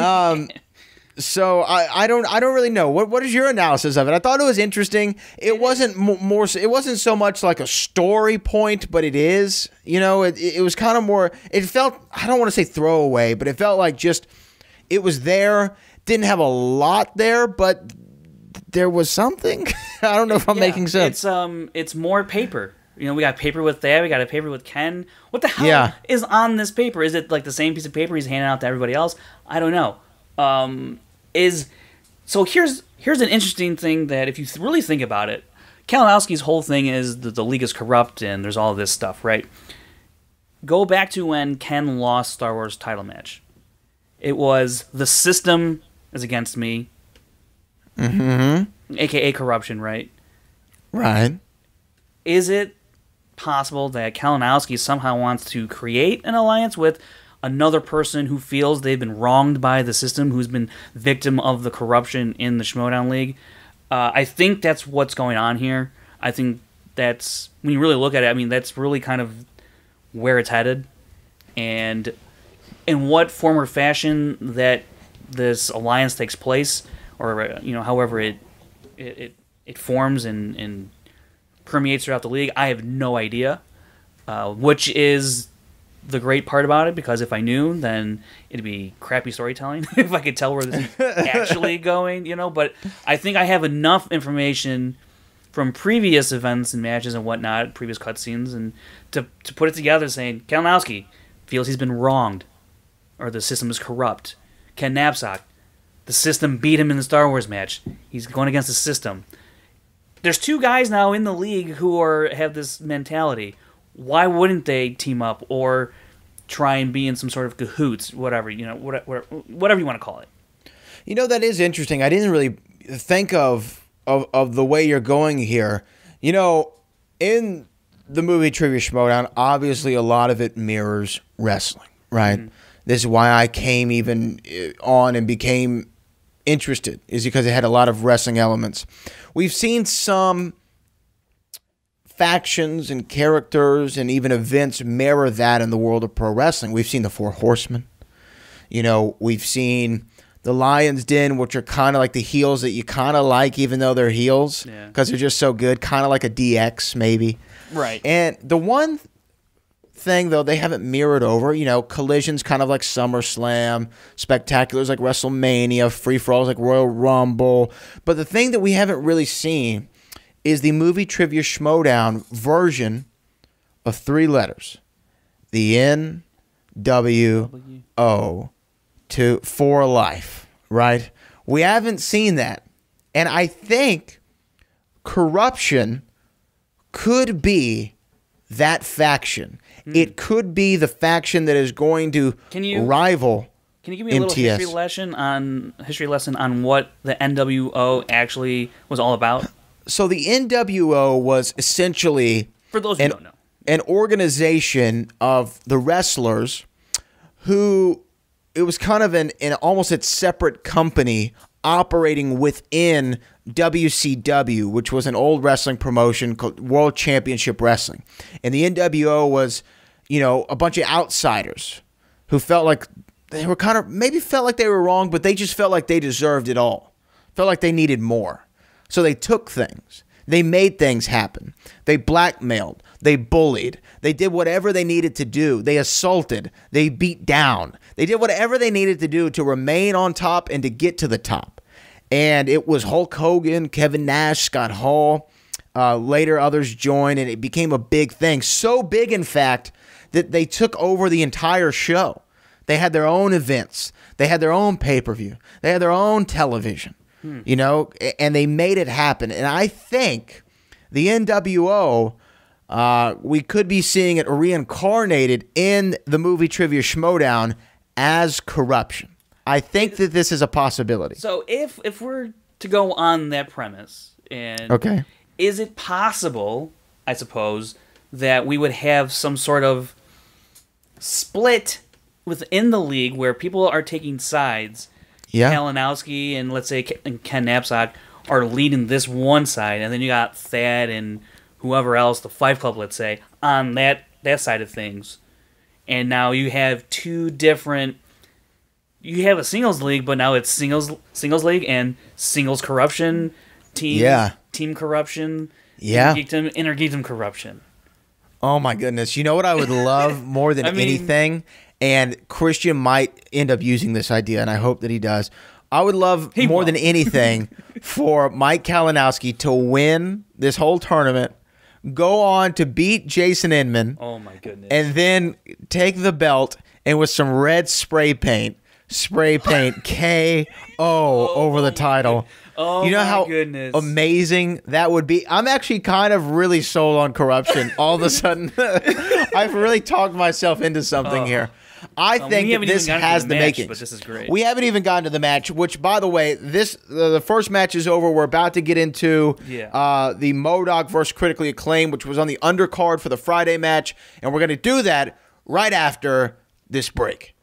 So I don't really know. What is your analysis of it? I thought it was interesting. It wasn't more. It wasn't so much like a story point, but it is. It was kind of more. It felt, I don't want to say throwaway, but it felt like just it was there. Didn't have a lot there, but there was something. I don't know if I'm making sense. It's more paper. We got paper with that. We got a paper with Ken. What the hell is on this paper? Is it like the same piece of paper he's handing out to everybody else? I don't know. So here's an interesting thing that if you really think about it, Kalinowski's whole thing is that the league is corrupt and there's all this stuff, right? Go back to when Ken lost Star Wars title match. It was the system is against me, aka corruption, right? Right. Is it possible that Kalinowski somehow wants to create an alliance with another person who feels they've been wronged by the system, who's been victim of the corruption in the Schmoedown League? I think that's what's going on here. I think that's, when you really look at it, that's really kind of where it's headed. And in what form or fashion that this alliance takes place, or however it forms and permeates throughout the league, I have no idea. Which is the great part about it, because if I knew, then it'd be crappy storytelling if I could tell where this is actually going, But I think I have enough information from previous events and matches and whatnot, previous cutscenes, and to put it together saying, Kalinowski feels he's been wronged, or the system is corrupt. Ken Knapsack, the system beat him in the Star Wars match. He's going against the system. There's two guys now in the league who have this mentality. Why wouldn't they team up or try and be in some sort of cahoots, whatever, whatever you want to call it? That is interesting. I didn't really think of the way you're going here. In the movie Trivia Schmoedown, obviously a lot of it mirrors wrestling, right? Mm-hmm. This is why I came even on and became interested, is because it had a lot of wrestling elements. We've seen some factions and characters and even events mirror that in the world of pro wrestling. We've seen the Four Horsemen. We've seen the Lion's Den, which are kind of like the heels that you kind of like, even though they're heels, because they're just so good, kind of like a DX maybe. Right. And the one thing, though, they haven't mirrored over, Collision's kind of like SummerSlam, Spectacular's like WrestleMania, Free-for-all's like Royal Rumble. But the thing that we haven't really seen is the Movie Trivia Schmoedown version of 3 letters. The N, for life, right? We haven't seen that. And I think Corruption could be that faction. It could be the faction that is going to rival. Can you give me a little history lesson on what the NWO actually was all about? So the NWO was essentially, for those who don't know, an organization of the wrestlers who it was kind of an almost a separate company operating within WCW, which was an old wrestling promotion called World Championship Wrestling. And the NWO was, a bunch of outsiders who felt like they were felt like they were wrong, but they just felt like they deserved it all. Felt like they needed more. So they took things. They made things happen. They blackmailed. They bullied. They did whatever they needed to do. They assaulted. They beat down. They did whatever they needed to do to remain on top and to get to the top. And it was Hulk Hogan, Kevin Nash, Scott Hall. Later, others joined, and it became a big thing. So big, in fact, that they took over the entire show. They had their own events. They had their own pay-per-view. They had their own television, and they made it happen. And I think the NWO, we could be seeing it reincarnated in the movie Trivia Schmoedown as Corruption. I think that this is a possibility. So if we're to go on that premise, and is it possible, I suppose, that we would have some sort of split within the league where people are taking sides? Yeah. Kalinowski and let's say Ken Knapsack are leading this one side, and then you got Thad and whoever else, the Five Club, let's say, on that side of things. And now you have two different. You have a singles league, but now it's singles league and singles corruption, team corruption, inner geekdom corruption. Oh my goodness! You know what I would love more than anything, and Christian might end up using this idea, and I hope that he does. I would love more than anything for Mike Kalinowski to win this whole tournament, go on to beat Jason Inman. Oh my goodness! And then take the belt and with some red spray paint KO over the title. Oh, you know how goodness. Amazing that would be? I'm actually kind of really sold on Corruption. All of a sudden, I've really talked myself into something here. I think that this has the makings. But this is great. We haven't even gotten to the match, which, by the way, the first match is over. We're about to get into the MODOK versus Critically Acclaimed, which was on the undercard for the Friday match, and we're going to do that right after this break.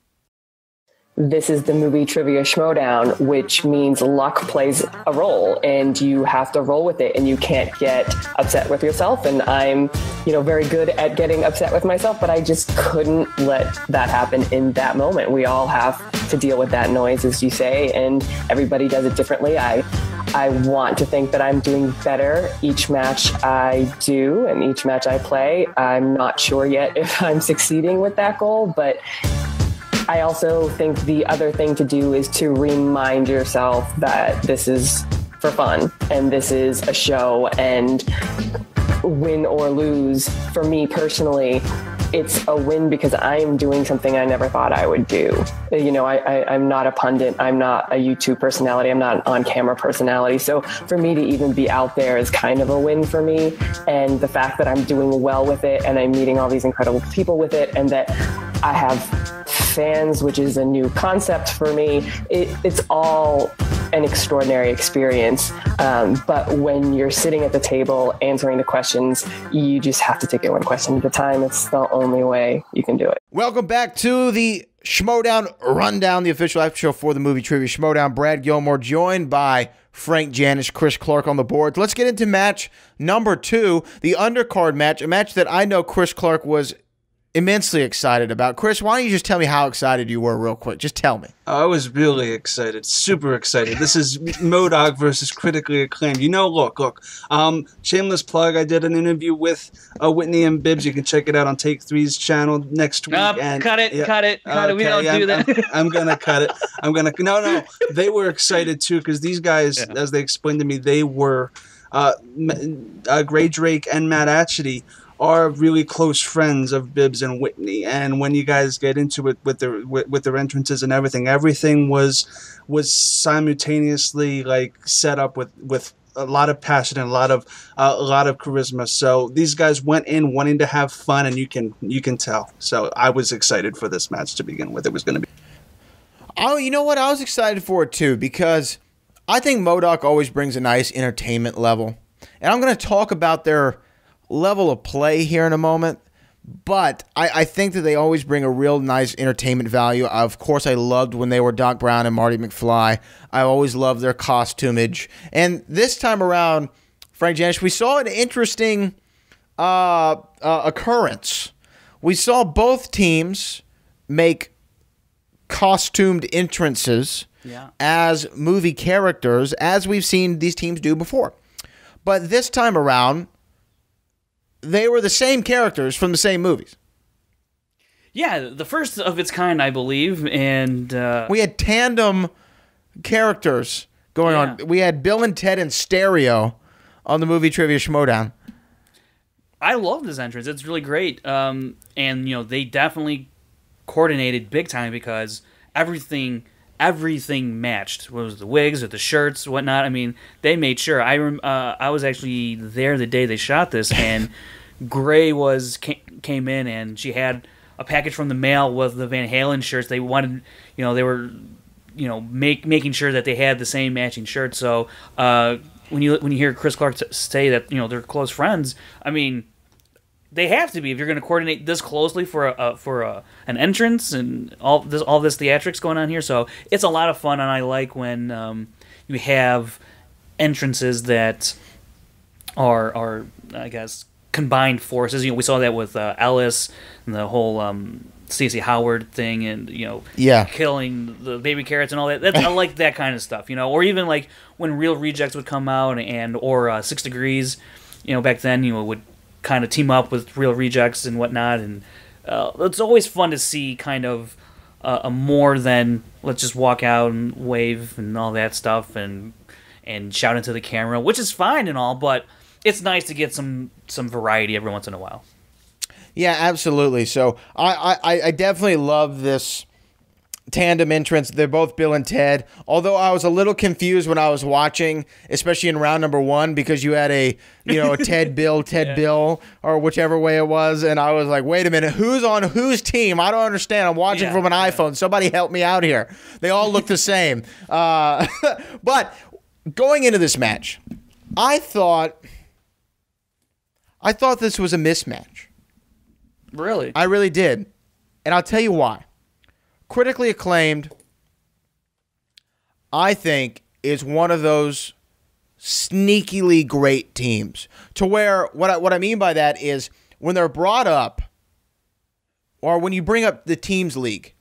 This is the movie Trivia Schmoedown, which means luck plays a role and you have to roll with it and you can't get upset with yourself. And I'm, very good at getting upset with myself, but I just couldn't let that happen in that moment. We all have to deal with that noise, as you say, and everybody does it differently. I want to think that I'm doing better each match I do and each match I play. I'm not sure yet if I'm succeeding with that goal, but I also think the other thing to do is to remind yourself that this is for fun and this is a show, and win or lose, for me personally, it's a win because I am doing something I never thought I would do. I'm not a pundit. I'm not a YouTube personality. I'm not an on-camera personality. So for me to even be out there is kind of a win for me. And the fact that I'm doing well with it and I'm meeting all these incredible people with it and that I have fans, which is a new concept for me, it's all an extraordinary experience. But when you're sitting at the table answering the questions, you just have to take it one question at a time. It's the only way you can do it. Welcome back to the Schmoedown Rundown, the official after show for the movie Trivia Schmoedown. Brad Gilmore joined by Frank Janisch, Chris Clark on the board. Let's get into match number 2, the undercard match, a match that I know Chris Clark was immensely excited about. Chris, why don't you just tell me how excited you were real quick? Just tell me. I was really excited, super excited. This is MODOK versus Critically Acclaimed. Look. Shameless plug, I did an interview with Whitney and Bibbs. You can check it out on Take Three's channel next week. Cut it. We don't do that. I'm going to cut it. No. They were excited too because these guys, as they explained to me, they were Gray Drake and Matt Atchity are really close friends of Bibbs and Whitney, and when you guys get into it with their entrances and everything was simultaneously like set up with a lot of passion and a lot of charisma. So these guys went in wanting to have fun, and you can tell. So I was excited for this match to begin with. It was going to be. Oh, you know what? I was excited for it too, because I think MODOK always brings a nice entertainment level. And I'm going to talk about their level of play here in a moment. But I think that they always bring a real nice entertainment value. Of course, I loved when they were Doc Brown and Marty McFly. I always loved their costumage. And this time around, Frank Janisch, we saw an interesting occurrence. We saw both teams make costumed entrances as movie characters, as we've seen these teams do before. But this time around, they were the same characters from the same movies. Yeah, the first of its kind, I believe. And we had tandem characters going on. We had Bill and Ted in stereo on the Movie Trivia Schmoedown. I love this entrance. It's really great. And, they definitely coordinated big time, because everything matched. What was it, the wigs or the shirts, whatnot? I mean, they made sure. I was actually there the day they shot this, and Gray came in, and she had a package from the mail with the Van Halen shirts. They wanted, they were, making sure that they had the same matching shirts. So when you hear Chris Clark say that they're close friends, I mean, they have to be if you're going to coordinate this closely for an entrance and all this theatrics going on here. So it's a lot of fun, and I like when you have entrances that are I guess combined forces. We saw that with Ellis and the whole Stacey Howard thing, and killing the baby carrots and all that. I like that kind of stuff, or even like when Real Rejects would come out or 6 Degrees, back then would kind of team up with Real Rejects and whatnot, and it's always fun to see kind of a more than let's just walk out and wave and all that stuff and shout into the camera, which is fine and all, but it's nice to get some variety every once in a while. Yeah, absolutely. So I definitely love this tandem entrance. They're both Bill and Ted. Although I was a little confused when I was watching, especially in round number 1, because you had a Ted Bill, or whichever way it was, and I was like, wait a minute, who's on whose team? I don't understand. I'm watching from an iPhone. Somebody help me out here. They all look the same. But going into this match, I thought this was a mismatch. Really? I really did. And I'll tell you why. Critically Acclaimed, I think, is one of those sneakily great teams. To where, what I mean by that is, when they're brought up, or when you bring up the teams league,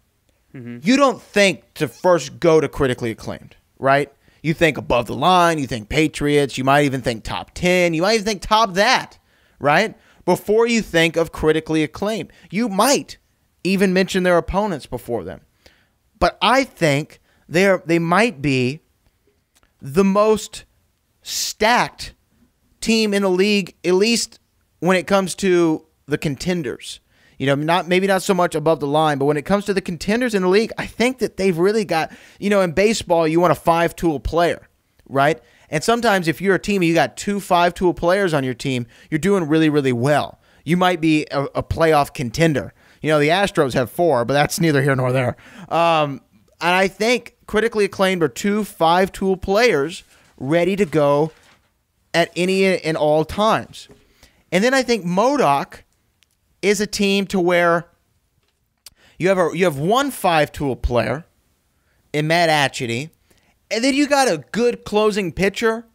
you don't think to first go to Critically Acclaimed, right? You think above the line, you think Patriots, you might even think top 10, you might even think top that, right? Before you think of Critically Acclaimed. You might even mention their opponents before them. But I think they might be the most stacked team in the league, at least when it comes to the contenders. Maybe not so much above the line, but when it comes to the contenders in the league, I think that they've really got, in baseball, you want a 5-tool player, right? And sometimes if you're a team and you got 2 5-tool players on your team, you're doing really, really well. You might be a playoff contender. The Astros have 4, but that's neither here nor there. And I think Critically Acclaimed are 2 5-tool players ready to go at any and all times. And then I think MODOK is a team to where you have 1 5-tool player in Matt Atchity, and then you got a good closing pitcher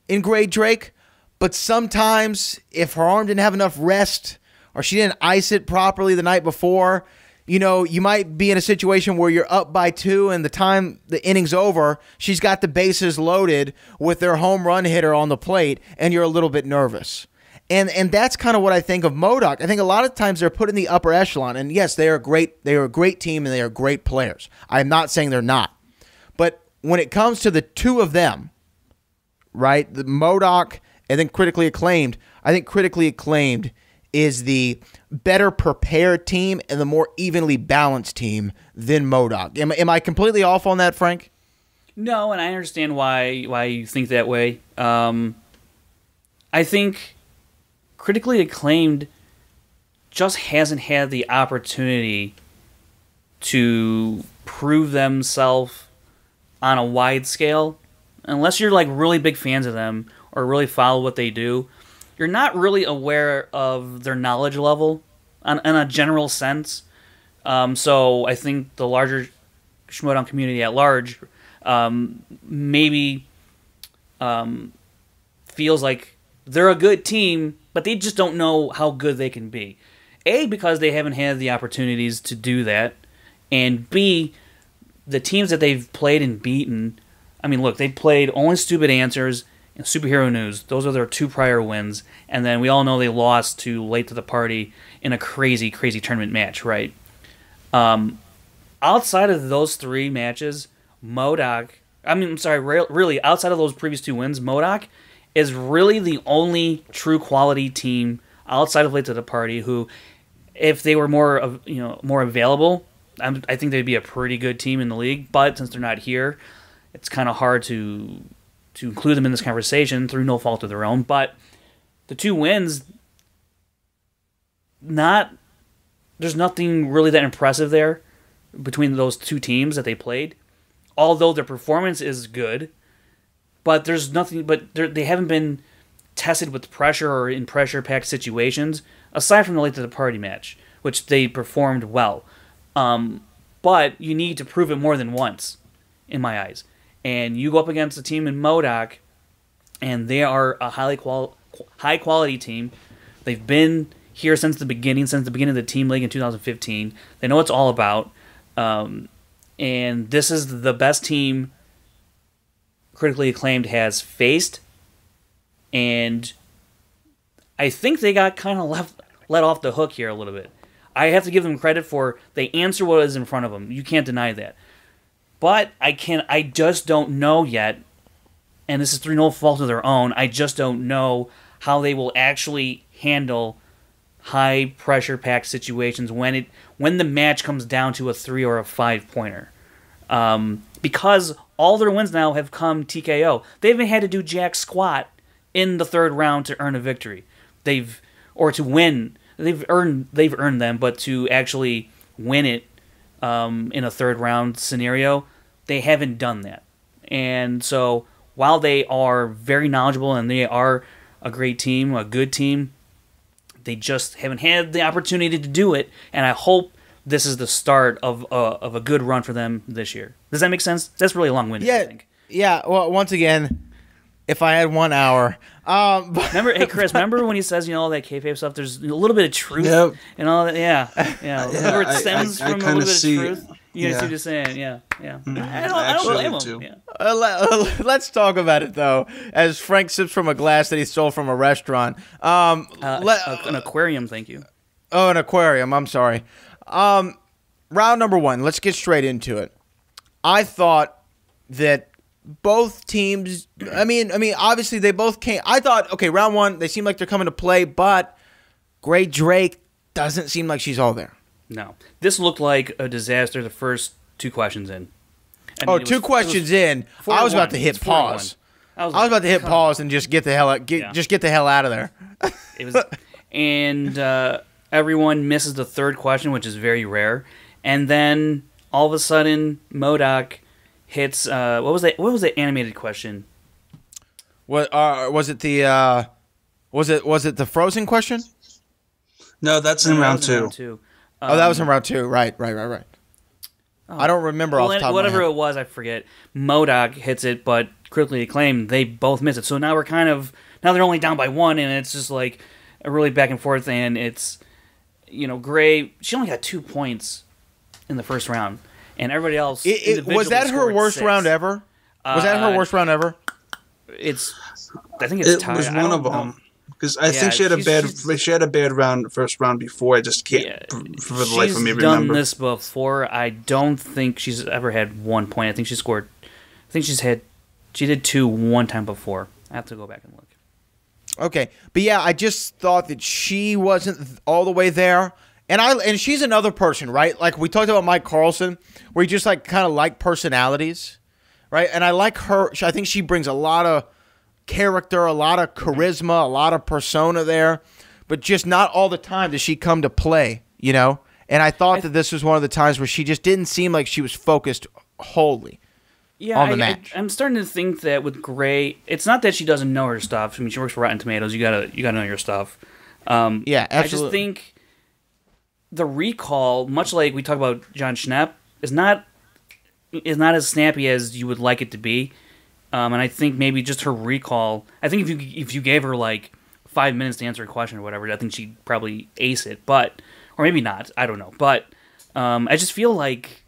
in Gray Drake, but sometimes if her arm didn't have enough rest, or she didn't ice it properly the night before, you might be in a situation where you're up by 2, and the time the inning's over, she's got the bases loaded with their home run hitter on the plate, and you're a little bit nervous. And that's kind of what I think of MODOK. I think a lot of times they're put in the upper echelon, and yes, they are great. They are a great team, and they are great players. I'm not saying they're not. But when it comes to the 2 of them, right, the MODOK and then Critically Acclaimed, I think Critically Acclaimed is the better prepared team and the more evenly balanced team than MODOK. Am I completely off on that, Frank? No, and I understand why you think that way. I think critically acclaimed just hasn't had the opportunity to prove themselves on a wide scale. Unless you're like really big fans of them or really follow what they do, you're not really aware of their knowledge level in a general sense. So I think the larger Schmoedown community at large maybe feels like they're a good team, but they just don't know how good they can be. A, because they haven't had the opportunities to do that, and B, the teams that they've played and beaten. I mean, look, they played Only Stupid Answers and Superhero News. Those are their 2 prior wins, and then we all know they lost to Late to the Party in a crazy, crazy tournament match, right? Outside of those 3 matches, MODOK, really, outside of those previous 2 wins, MODOK is really the only true quality team outside of Late to the Party who, if they were more available, I think they'd be a pretty good team in the league. But since they're not here, it's kind of hard to include them in this conversation through no fault of their own. But the 2 wins, there's nothing really that impressive there between those 2 teams that they played. Although their performance is good, but there's nothing. But they haven't been tested with pressure or in pressure-packed situations, aside from the Late to the Party match, which they performed well. But you need to prove it more than once, in my eyes. And you go up against a team in MODOK, and they are a high-quality team. They've been here since the beginning of the team league in 2015. They know what it's all about. And this is the best team critically acclaimed has faced. And I think they got kind of let off the hook here a little bit. I have to give them credit for they answer what is in front of them. You can't deny that. But I just don't know yet, and this is through no fault of their own, I just don't know how they will actually handle high pressure packed situations when the match comes down to a 3 or a 5-pointer. Because all their wins now have come TKO. They haven't had to do jack squat in the 3rd round to earn a victory. To win. They've earned them, but to actually win it in a 3rd round scenario, they haven't done that. And so while they are very knowledgeable and they are a great team, a good team, they just haven't had the opportunity to do it. And I hope this is the start of a good run for them this year. Does that make sense? That's really long-winded, I think. Yeah. Well, once again, if I had 1 hour. Hey Chris, remember when he says, all that kayfabe stuff? There's a little bit of truth and all that. Yeah. Where it stems from a little bit of truth. You guys see what you're saying? Yeah. Mm-hmm. I don't blame him. Yeah. Let's talk about it though. As Frank sips from a glass that he stole from a restaurant. An aquarium, thank you. Oh, an aquarium. I'm sorry. Round number 1. Let's get straight into it. I thought that both teams, I mean, obviously they both came. I thought, okay, round 1, they seem like they're coming to play, but Great Drake doesn't seem like she's all there. No. This looked like a disaster the first 2 questions in. 2 questions in, I was about to hit pause. I was about to hit pause and just get the hell out, just get the hell out of there. And everyone misses the 3rd question, which is very rare. And then all of a sudden, MODOK hits. What was that? What was the animated question? What was it? Was it the Frozen question? No, that's in round 2. That was in round 2. Right. Oh. I don't remember off the top of my head. Whatever it was, I forget. MODOK hits it, but critically acclaimed, they both miss it. So now they're only down by 1, and it's just like a really back and forth. And it's Gray. She only got 2 points in the first round. And everybody else... was that her worst round ever? Was that her worst round ever? I think it's tied. It was one of them. Because I think she had a bad first round before. I just can't for the life of me remember. She's done this before. I don't think she's ever had 1 point. I think she scored... she did 2 one time before. I have to go back and look. Okay, but yeah, I just thought that she wasn't all the way there, and she's another person, right? Like we talked about Mike Carlson, where you just like kind of like personalities, right? And I like her. I think she brings a lot of character, a lot of charisma, a lot of persona there, but just not all the time does she come to play, you know? And I thought that this was one of the times where she just didn't seem like she was focused wholly. Yeah, on the match. I'm starting to think that with Gray, it's not that she doesn't know her stuff. I mean, she works for Rotten Tomatoes. You gotta know your stuff. Yeah, absolutely. I just think the recall, much like we talk about John Schnepp, is not as snappy as you would like it to be. And I think maybe just her recall. I think if you gave her like 5 minutes to answer a question or whatever, I think she'd probably ace it. Or maybe not. I don't know. But I just feel like.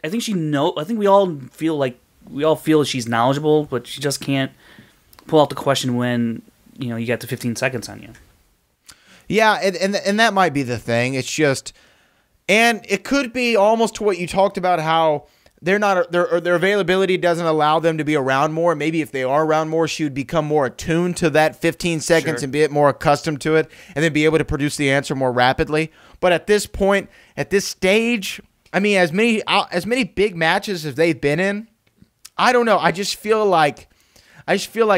I think we all feel she's knowledgeable, but she just can't pull out the question when you got the 15 seconds on you. Yeah, and that might be the thing. It's just, and it could be almost to what you talked about, how their availability doesn't allow them to be around more. Maybe if they are around more, she would become more attuned to that 15 seconds and be more accustomed to it, and then be able to produce the answer more rapidly. But at this point, at this stage, I mean, as many big matches as they've been in, I don't know. I just feel like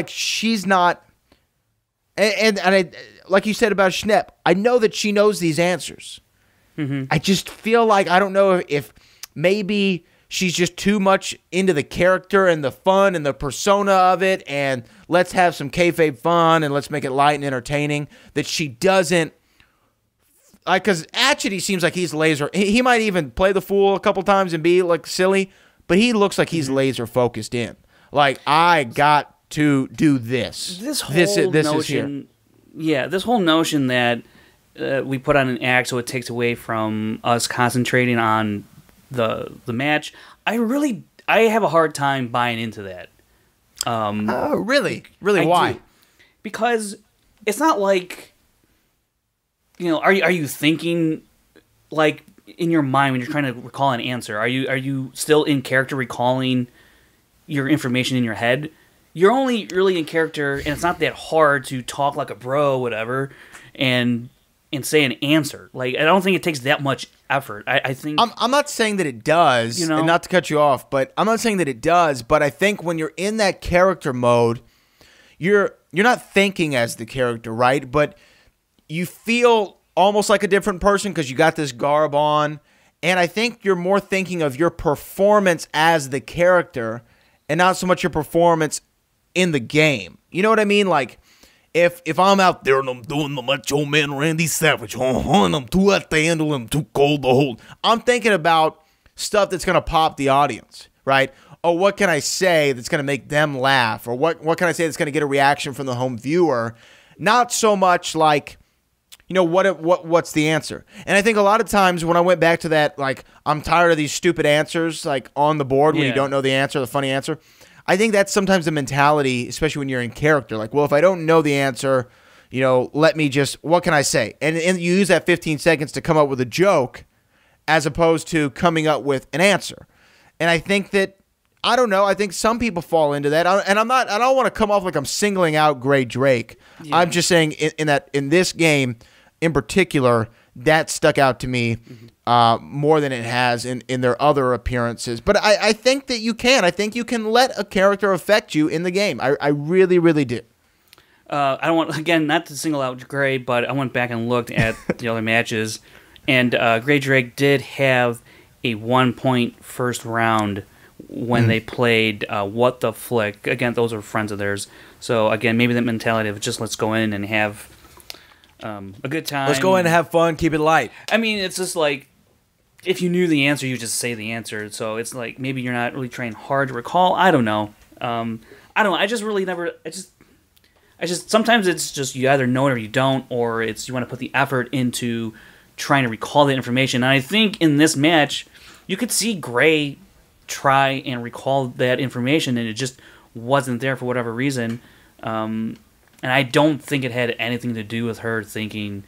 she's not. And I, like you said about Schnepp, I know that she knows these answers. Mm-hmm. I just feel like I don't know if maybe she's just too much into the character and the fun and the persona of it, and let's have some kayfabe fun and let's make it light and entertaining. That she doesn't. Because Atchity seems like he's laser. He might even play the fool a couple times and be like silly, but he looks like he's laser focused in. Like, I got to do this. This notion, this whole notion that we put on an act so it takes away from us concentrating on the match. I have a hard time buying into that. Really? Why? Do. Because it's not like. Are you thinking, like, in your mind when you're trying to recall an answer? Are you still in character recalling your information in your head? You're only really in character, and it's not that hard to talk like a bro, whatever, and say an answer. Like, I don't think it takes that much effort. I think I'm not saying that it does, and not to cut you off, but I'm not saying that it does. But I think when you're in that character mode, you're not thinking as the character, right? But you feel almost like a different person because you got this garb on. And I think you're more thinking of your performance as the character and not so much your performance in the game. You know what I mean? Like, if I'm out there and I'm doing the Macho Man Randy Savage, and I'm too hot to handle, I'm too cold to hold, I'm thinking about stuff that's going to pop the audience, right? Oh, what can I say that's going to make them laugh? Or what can I say that's going to get a reaction from the home viewer? Not so much like, what's the answer? And I think a lot of times when I went back to that, like, I'm tired of these stupid answers, like, on the board when you don't know the answer, the funny answer. I think that's sometimes the mentality, especially when you're in character. Like, well, if I don't know the answer, let me just, what can I say? And you use that 15 seconds to come up with a joke as opposed to coming up with an answer. And I think that, I don't know, I think some people fall into that. I don't want to come off like I'm singling out Gray Drake. Yeah. I'm just saying in this game, in particular, that stuck out to me more than it has in their other appearances. But I think that you can. I think you can let a character affect you in the game. I really, really do. I don't want, again, not to single out Gray, but I went back and looked at the other matches, and Gray Drake did have a 1-point first round when they played What the Flick. Again, those are friends of theirs. So, again, maybe that mentality of just let's go in and have a good time. Let's go in and have fun, keep it light. I mean, it's just like, if you knew the answer, you just say the answer. So it's like, maybe you're not really trying hard to recall. I don't know. I just really never, sometimes it's just you either know it or you don't, or it's you want to put the effort into trying to recall that information. And I think in this match, you could see Gray try and recall that information, and it just wasn't there for whatever reason. And I don't think it had anything to do with her thinking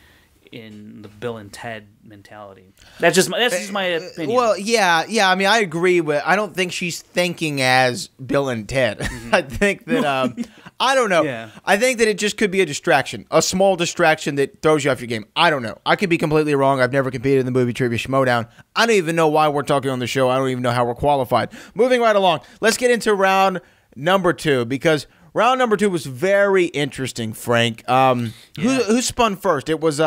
in the Bill and Ted mentality. That's just my opinion. Well, yeah. I mean, I agree with. I don't think she's thinking as Bill and Ted. I think that I don't know. Yeah. I think that it just could be a distraction, a small distraction that throws you off your game. I don't know. I could be completely wrong. I've never competed in the Movie Trivia Schmoedown. I don't even know why we're talking on the show. I don't even know how we're qualified. Moving right along, let's get into round number 2, because round number 2 was very interesting, Frank. Who spun first? It was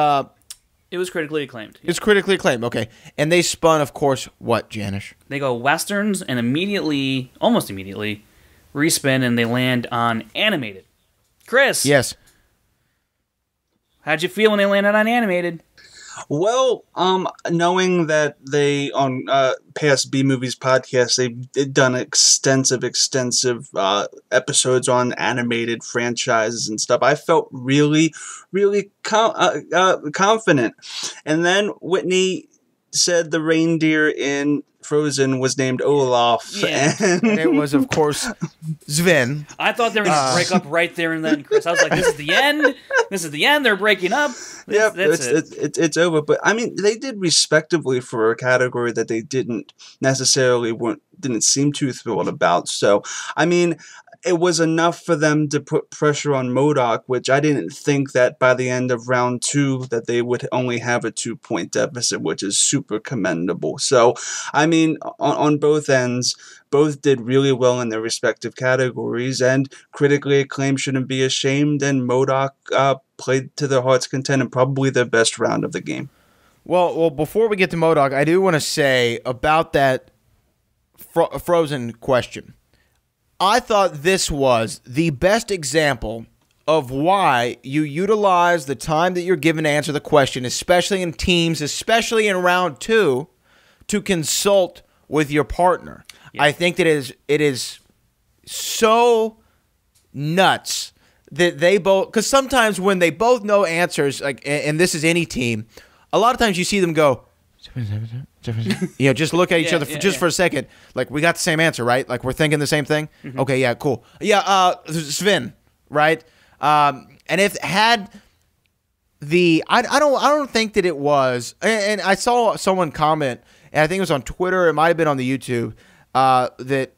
critically acclaimed. It's critically acclaimed, okay. And they spun, of course, what, Janisch? They go Westerns and almost immediately, respin and they land on animated. Chris. Yes. How'd you feel when they landed on animated? Well, knowing that they on past B Movies podcast, they've done extensive episodes on animated franchises and stuff, I felt really, really confident. And then Whitney said the reindeer in Frozen was named Olaf, and it was, of course, Sven. I thought they were going to break up right there and then, Chris. I was like, this is the end. This is the end. They're breaking up. It's over. But I mean, they did respectively for a category that they didn't seem too thrilled about. So, I mean, it was enough for them to put pressure on MODOK, which I didn't think that by the end of round 2 that they would only have a 2-point deficit, which is super commendable. So, I mean, on both ends, both did really well in their respective categories, and critically acclaimed shouldn't be ashamed, and MODOK played to their heart's content and probably their best round of the game. Well, before we get to MODOK, I do want to say about that Frozen question. I thought this was the best example of why you utilize the time that you're given to answer the question, especially in teams, especially in round 2, to consult with your partner. Yeah. I think that it is so nuts that they both, because sometimes when they both know answers, like, and this is any team, a lot of times you see them go, just look at each other for a second. Like, we got the same answer, right? Like, we're thinking the same thing. Mm-hmm. Okay, yeah, cool. Yeah, Sven, right? And if had I don't think that it was. And I saw someone comment, and I think it was on Twitter. It might have been on the YouTube that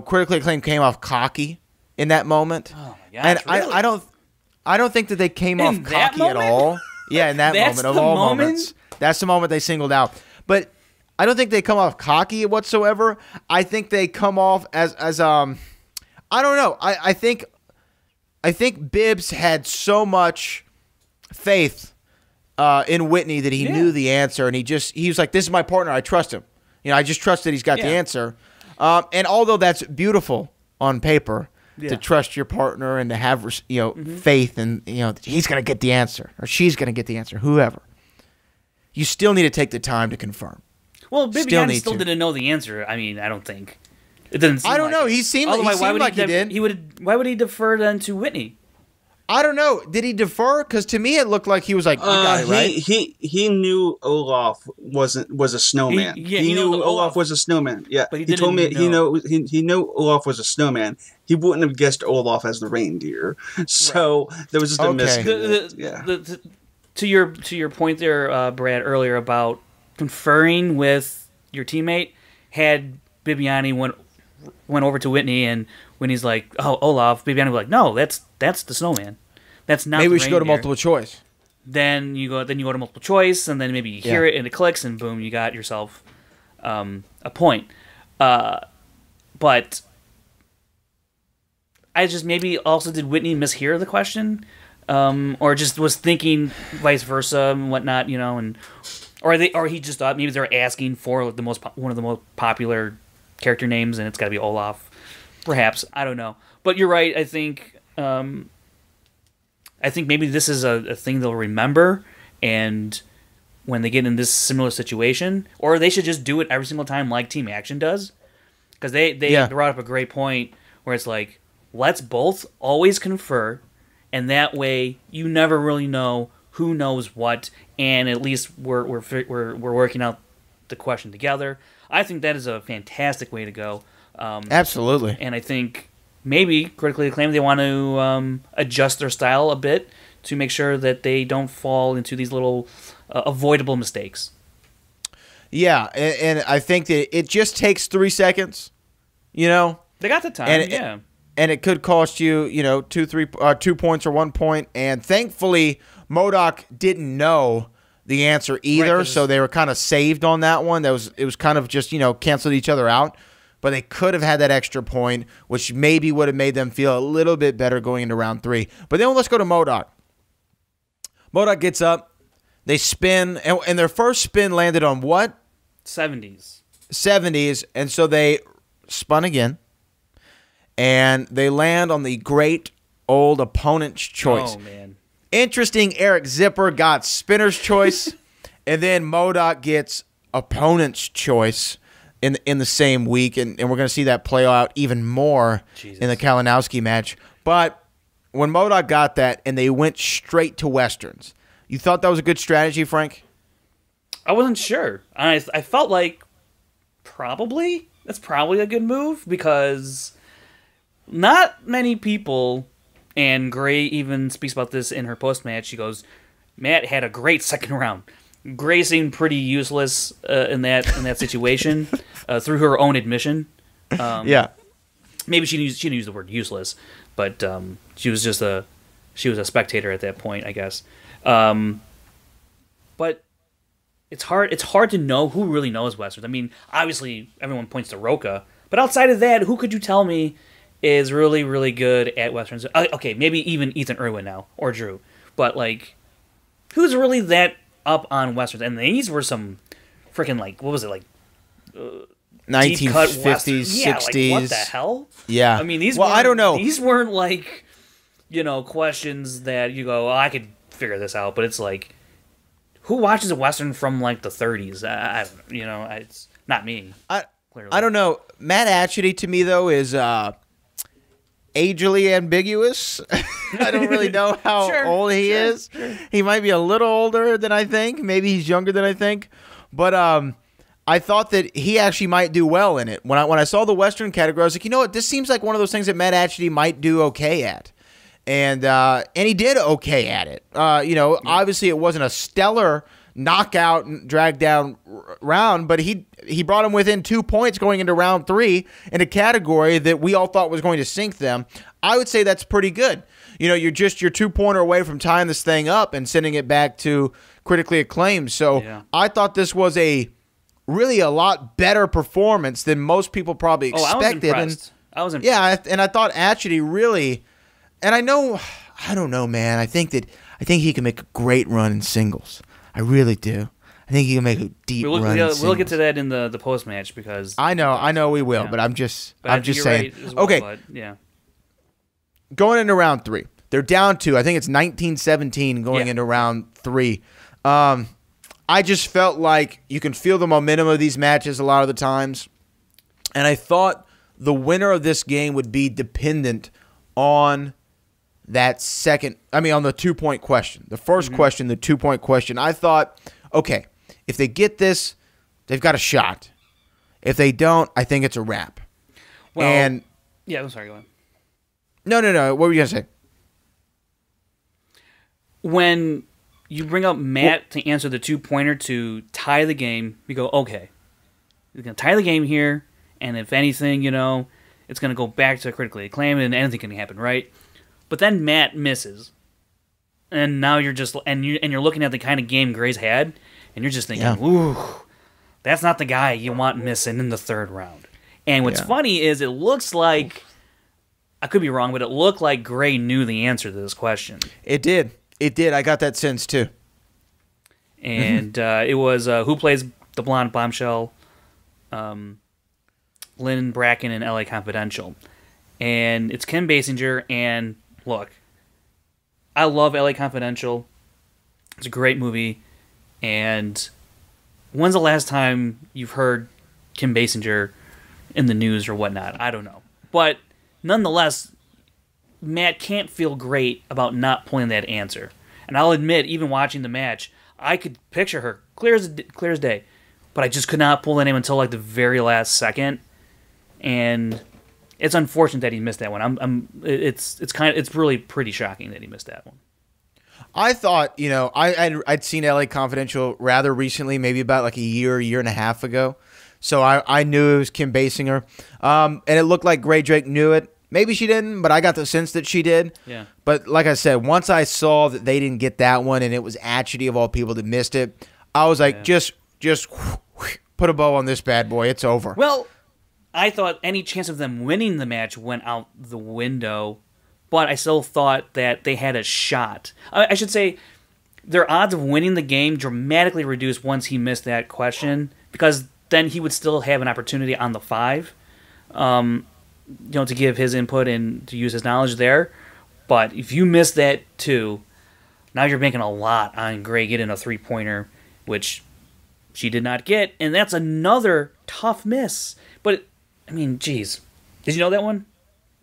critically acclaimed came off cocky in that moment. Oh my gosh! And really? I don't think that they came off cocky at all. Yeah, in that moment of all moments. That's the moment they singled out. But I don't think they come off cocky whatsoever. I think they come off as I don't know. I think Bibbs had so much faith in Whitney that he knew the answer, and he was like, "This is my partner. I trust him. I just trust that he's got the answer." And although that's beautiful on paper to trust your partner and to have faith and he's going to get the answer or she's going to get the answer, whoever. You still need to take the time to confirm. Well, Bibiani still didn't know the answer. I mean, I don't think. It didn't seem I don't know. He seemed like he did. Why would he defer then to Whitney? I don't know. Did he defer? Because to me, it looked like he was like, "You got it right." He knew Olaf was a snowman. He knew Olaf was a snowman. Yeah, but he told me he knew Olaf was a snowman. He wouldn't have guessed Olaf as the reindeer. So there was just a misconnect. To your point there, Brad, earlier about conferring with your teammate, had Bibiani went over to Whitney, and when he's like, "Oh, Olaf," Bibiani was like, "No, that's the snowman. That's not." Maybe we should go to multiple choice. Then you go to multiple choice, and then maybe you hear it and it clicks, and boom, you got yourself a point. But I just maybe also did Whitney mishear the question? Or just was thinking vice versa and whatnot, or he just thought maybe they're asking for one of the most popular character names, and it's got to be Olaf, perhaps. I don't know, but you're right. I think maybe this is a thing they'll remember, and when they get in this similar situation, or they should just do it every single time like Team Action does, because they brought up a great point where it's like, let's both always confer. And that way, you never really know who knows what, and at least we're working out the question together. I think that is a fantastic way to go. Absolutely. And I think maybe critically acclaimed, they want to adjust their style a bit to make sure that they don't fall into these little avoidable mistakes. Yeah, and I think that it just takes 3 seconds. They got the time. and it could cost you, 2 points or 1 point. And thankfully, MODOK didn't know the answer either, so they were kind of saved on that one. It was kind of just, canceled each other out. But they could have had that extra point, which maybe would have made them feel a little bit better going into round 3. But then let's go to MODOK. MODOK gets up, they spin, and their first spin landed on what? 70s. 70s, and so they spun again, and they land on the great old opponent's choice. Oh, man. Interesting, Eric Zipper got spinner's choice, and then MODOK gets opponent's choice in the same week, and we're going to see that play out even more in the Kalinowski match. But when MODOK got that, and they went straight to Westerns, you thought that was a good strategy, Frank? I wasn't sure. I felt like that's probably a good move, because not many people, and Gray even speaks about this in her post-match, she goes, Matt had a great second round. Gray seemed pretty useless in that situation, through her own admission. Yeah, maybe she didn't use the word useless, but she was a spectator at that point, I guess. But it's hard to know who really knows Westerns. I mean, obviously everyone points to Roca, but outside of that, who could you tell me is really, really good at Westerns? Okay, maybe even Ethan Irwin now, or Drew, but like, who's really that up on Westerns? And these were some freaking, like, what was it, like 1950s, yeah, 60s. Like, what the hell? Yeah. I mean, I don't know. These weren't like, questions that you go, I could figure this out. But it's like, who watches a Western from like the 30s? I don't know. It's not me. Clearly. I don't know. Matt Atchity to me though is agely ambiguous. I don't really know how old he is. He might be a little older than I think. Maybe he's younger than I think. But I thought that he actually might do well in it. When I saw the Western category, I was like, you know what? This seems like one of those things that Matt Atchity might do okay at. And he did okay at it. Obviously it wasn't a stellar knockout and drag down round, but he brought him within 2 points going into round 3 in a category that we all thought was going to sink them. I would say that's pretty good. You're 2 pointer away from tying this thing up and sending it back to critically acclaimed. So I thought this was really a lot better performance than most people probably expected. I was impressed. Yeah, and I thought Atchity really, and I don't know, man. I think he can make a great run in singles. I really do. I think he can make a deep run in singles. We'll get to that in the post match, because I know we will, but I'm just saying. Right well, okay, but, yeah. Going into round 3, they're down 2. I think it's 19-17 going into round 3. I just felt like you can feel the momentum of these matches a lot of the times, and I thought the winner of this game would be dependent on that on the 2-point question. The first question, the 2-point question. I thought, okay, if they get this, they've got a shot. If they don't, I think it's a wrap. Well, I'm sorry, go on. No. What were you going to say? When you bring up Matt to answer the 2-pointer to tie the game, we go, okay, you're going to tie the game here, and if anything, it's going to go back to critically acclaimed, and anything can happen, right? But then Matt misses, and now you're looking at the kind of game Gray's had, and you're just thinking, ooh, that's not the guy you want missing in the 3rd round. And what's funny is it looks like, I could be wrong, but it looked like Gray knew the answer to this question. It did. I got that sense too. And it was who plays the blonde bombshell, Lynn Bracken in LA Confidential. And it's Kim Basinger, and look, I love LA Confidential. It's a great movie. And when's the last time you've heard Kim Basinger in the news or whatnot? I don't know. But nonetheless, Matt can't feel great about not pulling that answer. And I'll admit, even watching the match, I could picture her clear as day. But I just could not pull the name until like the very last second. And it's unfortunate that he missed that one. It's really pretty shocking that he missed that one. I thought, I'd seen LA Confidential rather recently, maybe about like a year and a half ago. So I knew it was Kim Basinger. And it looked like Gray Drake knew it. Maybe she didn't, but I got the sense that she did. Yeah. But like I said, once I saw that they didn't get that one and it was Atchity of all people that missed it, I was like, just put a bow on this bad boy. It's over. Well, I thought any chance of them winning the match went out the window, but I still thought that they had a shot. I should say their odds of winning the game dramatically reduced once he missed that question, because then he would still have an opportunity on the 5. To give his input and to use his knowledge there. But if you miss that too, now you're banking a lot on Gray getting a 3-pointer, which she did not get, and that's another tough miss. But I mean, geez, did you know that one?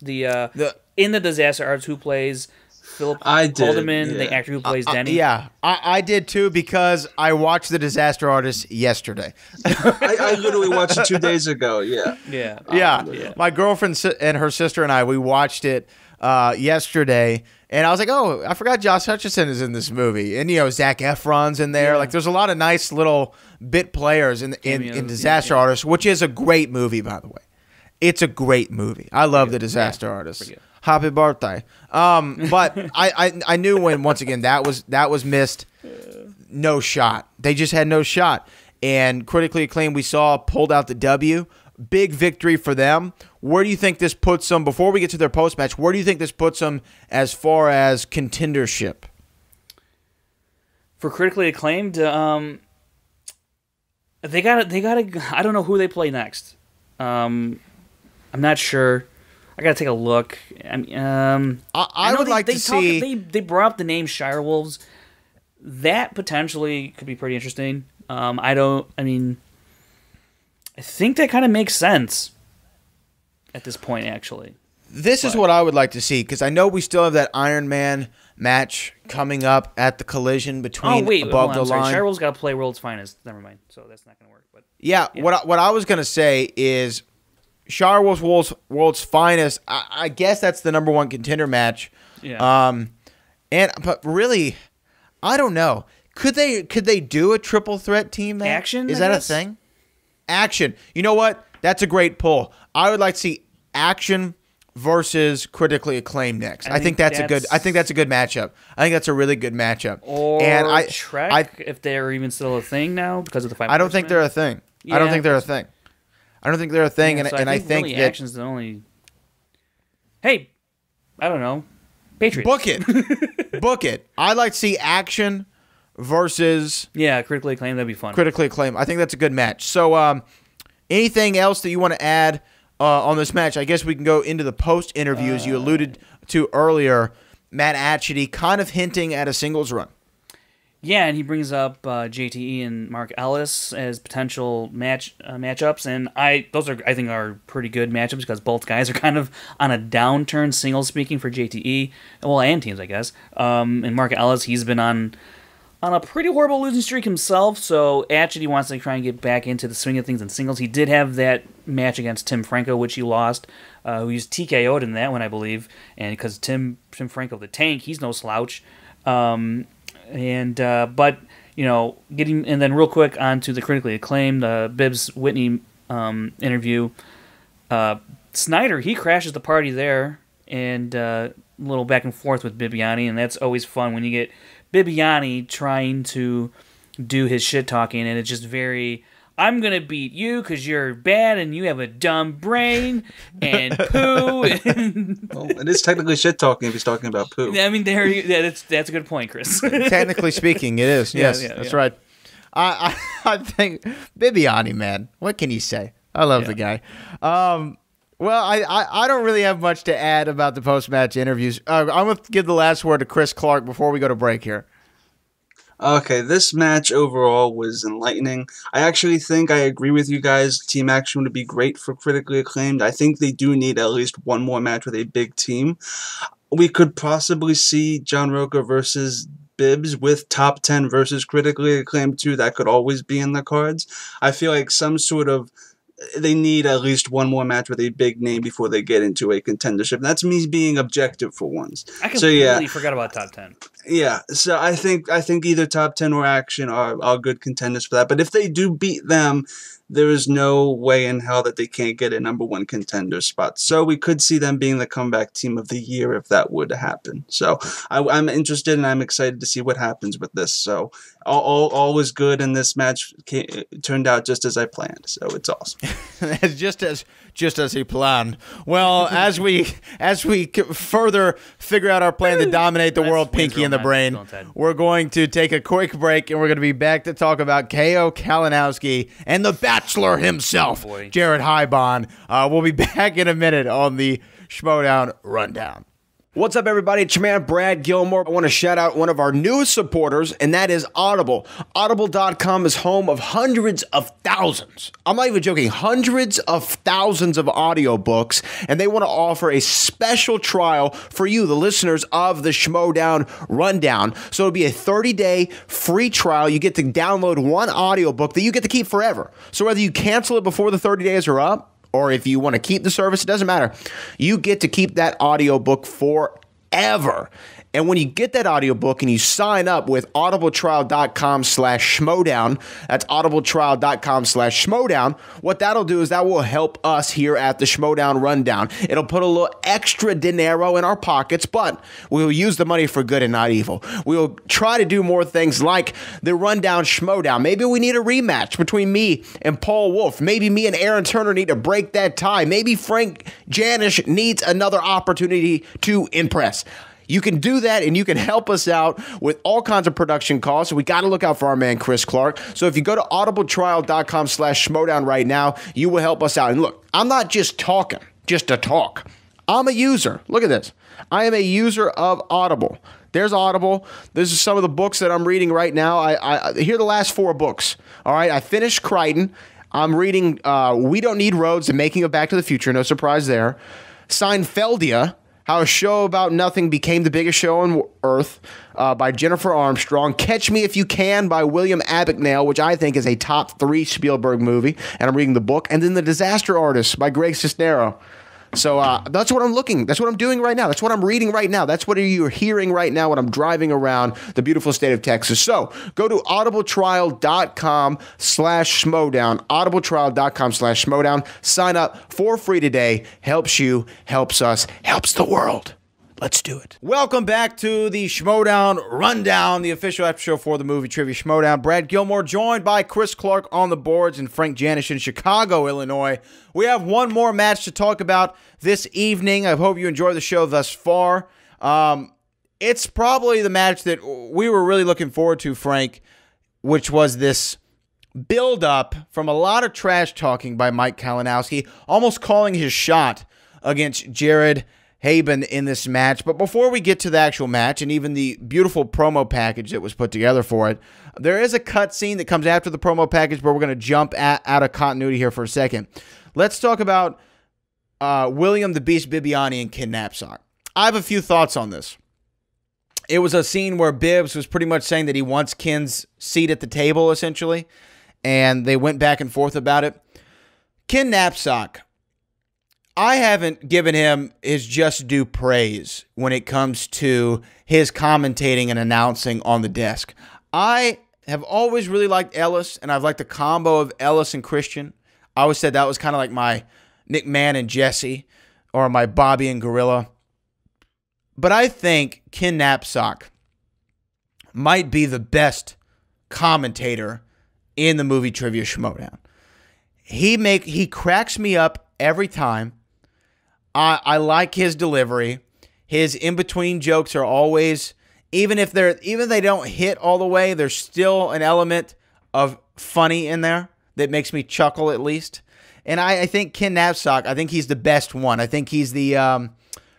The in the Disaster Artist, who plays Philip Haldeman, the actor who plays Denny? I did too, because I watched The Disaster Artist yesterday. I literally watched it 2 days ago. Yeah. My girlfriend and her sister and I, we watched it yesterday, and I was like, oh, I forgot Josh Hutcherson is in this movie. And, Zac Efron's in there. Like, there's a lot of nice little bit players in Disaster Artist, which is a great movie, by the way. It's a great movie. I love The Disaster Artist. Happy birthday. But I knew when, once again, that was missed. No shot. They just had no shot. And critically acclaimed, we saw, pulled out the W. Big victory for them. Where do you think this puts them, before we get to their post-match, where do you think this puts them as far as contendership? For critically acclaimed, they got I don't know who they play next. I'm not sure. I gotta take a look. I would like to see. They brought up the name Shire Wolves. That potentially could be pretty interesting. I think that kind of makes sense at this point, actually. This is what I would like to see, because I know we still have that Iron Man match coming up at the Collision between Above the Line. Shire Wolves got to play World's Finest. Never mind. So that's not going to work. But yeah. What I was going to say is, Shire Wolves World's Finest, I guess that's the number 1 contender match. Yeah. But really, I don't know. Could they do a triple threat team match? Action? Is that a thing? Action. You know what? That's a great pull. I would like to see Action versus critically acclaimed next. I think that's a good matchup. I think that's a really good matchup. Or Trek, if they're even still a thing now because of the 5. I don't think they're a thing. I don't think they're a thing. I think really that Action's the only. Hey, I don't know. Patriots. Book it. I'd like to see Action versus critically acclaimed. That'd be fun. Critically acclaimed. I think that's a good match. So, anything else that you want to add on this match? I guess we can go into the post interviews you alluded to earlier. Matt Atchity kind of hinting at a singles run. Yeah, and he brings up JTE and Mark Ellis as potential matchups, and those I think are pretty good matchups because both guys are kind of on a downturn, singles speaking, for JTE, and teams, I guess. And Mark Ellis, he's been on a pretty horrible losing streak himself, so Atchity wants to try and get back into the swing of things in singles. He did have that match against Tim Franco, which he lost. Who used TKO'd in that one, I believe, and because Tim Franco, the Tank, he's no slouch. But getting, and then real quick onto the critically acclaimed Bibbs Whitney interview. Snyder, he crashes the party there, and a little back and forth with Bibbiani, and that's always fun when you get Bibbiani trying to do his shit talking, and it's just very, I'm gonna beat you because you're bad and you have a dumb brain and poo. Well, it is technically shit talking if he's talking about poo. I mean, that's a good point, Chris. Technically speaking, it is. Yes, that's right. I think Bibbiani, man, what can you say? I love the guy. Well, I don't really have much to add about the post-match interviews. I'm going to give the last word to Chris Clark before we go to break here. Okay, this match overall was enlightening. I actually think I agree with you guys. Team Action would be great for critically acclaimed. I think they do need at least one more match with a big team. We could possibly see John Roca versus Bibbs with top 10 versus critically acclaimed too. That could always be in the cards. I feel like they need at least one more match with a big name before they get into a contendership. That's me being objective for once. I completely forgot about top 10. Yeah, so I think either top 10 or Action are good contenders for that. But if they do beat them, there is no way in hell that they can't get a number one contender spot. So we could see them being the comeback team of the year if that would happen. So I'm interested and I'm excited to see what happens with this. So all was good, and this match turned out just as I planned. So it's awesome. just as he planned. Well, as we further figure out our plan to dominate the world, Pinky in the Brain, we're going to take a quick break, and we're going to be back to talk about KO Kalinowski and the Bachelor himself, Jared Haibon. We'll be back in a minute on the Schmoedown Rundown. What's up, everybody? It's your man, Brad Gilmore. I want to shout out one of our newest supporters, and that is Audible. Audible.com is home of hundreds of thousands. I'm not even joking. Hundreds of thousands of audiobooks, and they want to offer a special trial for you, the listeners of the Schmoedown Rundown. So it'll be a 30-day free trial. You get to download one audiobook that you get to keep forever. So whether you cancel it before the 30 days are up, or if you want to keep the service, it doesn't matter. You get to keep that audiobook forever. And when you get that audiobook and you sign up with audibletrial.com/schmoedown, that's audibletrial.com/schmoedown, what that'll do is that will help us here at the Schmoedown Rundown. It'll put a little extra dinero in our pockets, but we'll use the money for good and not evil. We'll try to do more things like the Rundown Schmoedown. Maybe we need a rematch between me and Paul Wolf. Maybe me and Aaron Turner need to break that tie. Maybe Frank Janisch needs another opportunity to impress. You can do that, and you can help us out with all kinds of production costs. We got to look out for our man, Chris Clark. So if you go to audibletrial.com/schmoedown right now, you will help us out. And look, I'm not just talking just to talk. I'm a user. Look at this. I am a user of Audible. There's Audible. This is some of the books that I'm reading right now. Here are the last 4 books. All right, I finished Crichton. I'm reading We Don't Need Roads, The Making of Back to the Future. No surprise there. Seinfeldia, How a Show About Nothing Became the Biggest Show on Earth by Jennifer Armstrong. Catch Me If You Can by William Abagnale, which I think is a top 3 Spielberg movie, and I'm reading the book. And then The Disaster Artist by Greg Sestero. So that's what I'm doing right now. That's what I'm reading right now. That's what you're hearing right now when I'm driving around the beautiful state of Texas. So go to audibletrial.com/schmoedown, audibletrial.com/schmoedown. Sign up for free today. Helps you, helps us, helps the world. Let's do it. Welcome back to the Schmoedown Rundown, the official after show for the Movie Trivia Schmoedown. Brad Gilmore joined by Chris Clark on the boards and Frank Janisch in Chicago, Illinois. We have one more match to talk about this evening. I hope you enjoyed the show thus far. It's probably the match that we were really looking forward to, Frank, which was this build-up from a lot of trash talking by Mike Kalinowski, almost calling his shot against Jared Haibon in this match. But before we get to the actual match and even the beautiful promo package that was put together for it, there is a cut scene that comes after the promo package, but we're going to jump out of continuity here for a second. Let's talk about William the Beast Bibiani and Ken Knapsack. I have a few thoughts on this. It was a scene where Bibbs was pretty much saying that he wants Ken's seat at the table, essentially, and they went back and forth about it. Ken Knapsack, I haven't given him his just due praise when it comes to his commentating and announcing on the desk. I have always really liked Ellis, and I've liked the combo of Ellis and Christian. I always said that was kind of like my Nick Mann and Jesse, or my Bobby and Gorilla. But I think Ken Knapsack might be the best commentator in the Movie Trivia Schmoedown. He cracks me up every time. I like his delivery. His in-between jokes are always, even if they don't hit all the way, there's still an element of funny in there that makes me chuckle at least. And I think Ken Knapsack, I think he's the best one. I think he's the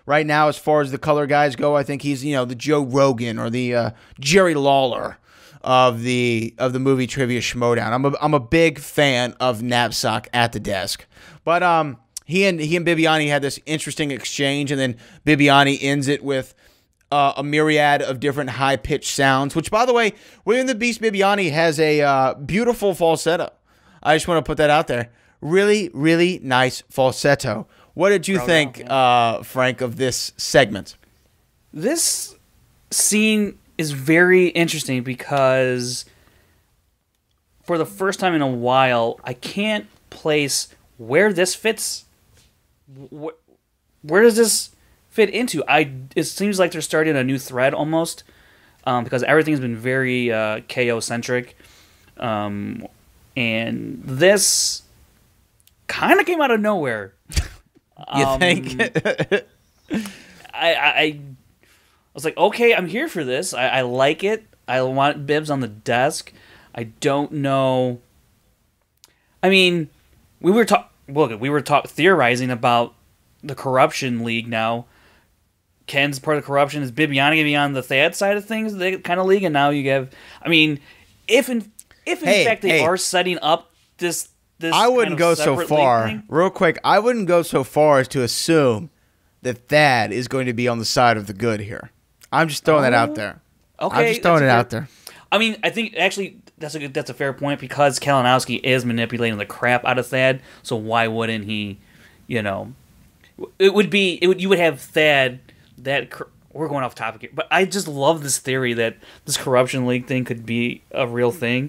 right now, as far as the color guys go, I think he's the Joe Rogan or the Jerry Lawler of the Movie Trivia Schmoedown. I'm a big fan of Knapsack at the desk, but He and Bibiani had this interesting exchange, and then Bibiani ends it with a myriad of different high-pitched sounds, which, by the way, William the Beast Bibiani has a beautiful falsetto. I just want to put that out there. Really, really nice falsetto. What did you think, Frank, of this segment? This scene is very interesting because for the first time in a while, I can't place where this fits. Where does this fit into? It seems like they're starting a new thread almost, because everything's been very KO-centric. And this kind of came out of nowhere. You think? I was like, okay, I'm here for this. I like it. I want Bibbs on the desk. I don't know. I mean, we were theorizing about the Corruption League now. Ken's part of the Corruption. Is Bibiani going to be on the Thad side of things, the kind of league? And now you have, I mean, if in fact they are setting up this I wouldn't go so far. Real quick, I wouldn't go so far as to assume that Thad is going to be on the side of the good here. I'm just throwing that out there. Okay, I'm just throwing it out there. I mean, I think actually that's a fair point because Kalinowski is manipulating the crap out of Thad. So why wouldn't he? You know, you would have Thad. We're going off topic here, but I just love this theory that this Corruption League thing could be a real thing,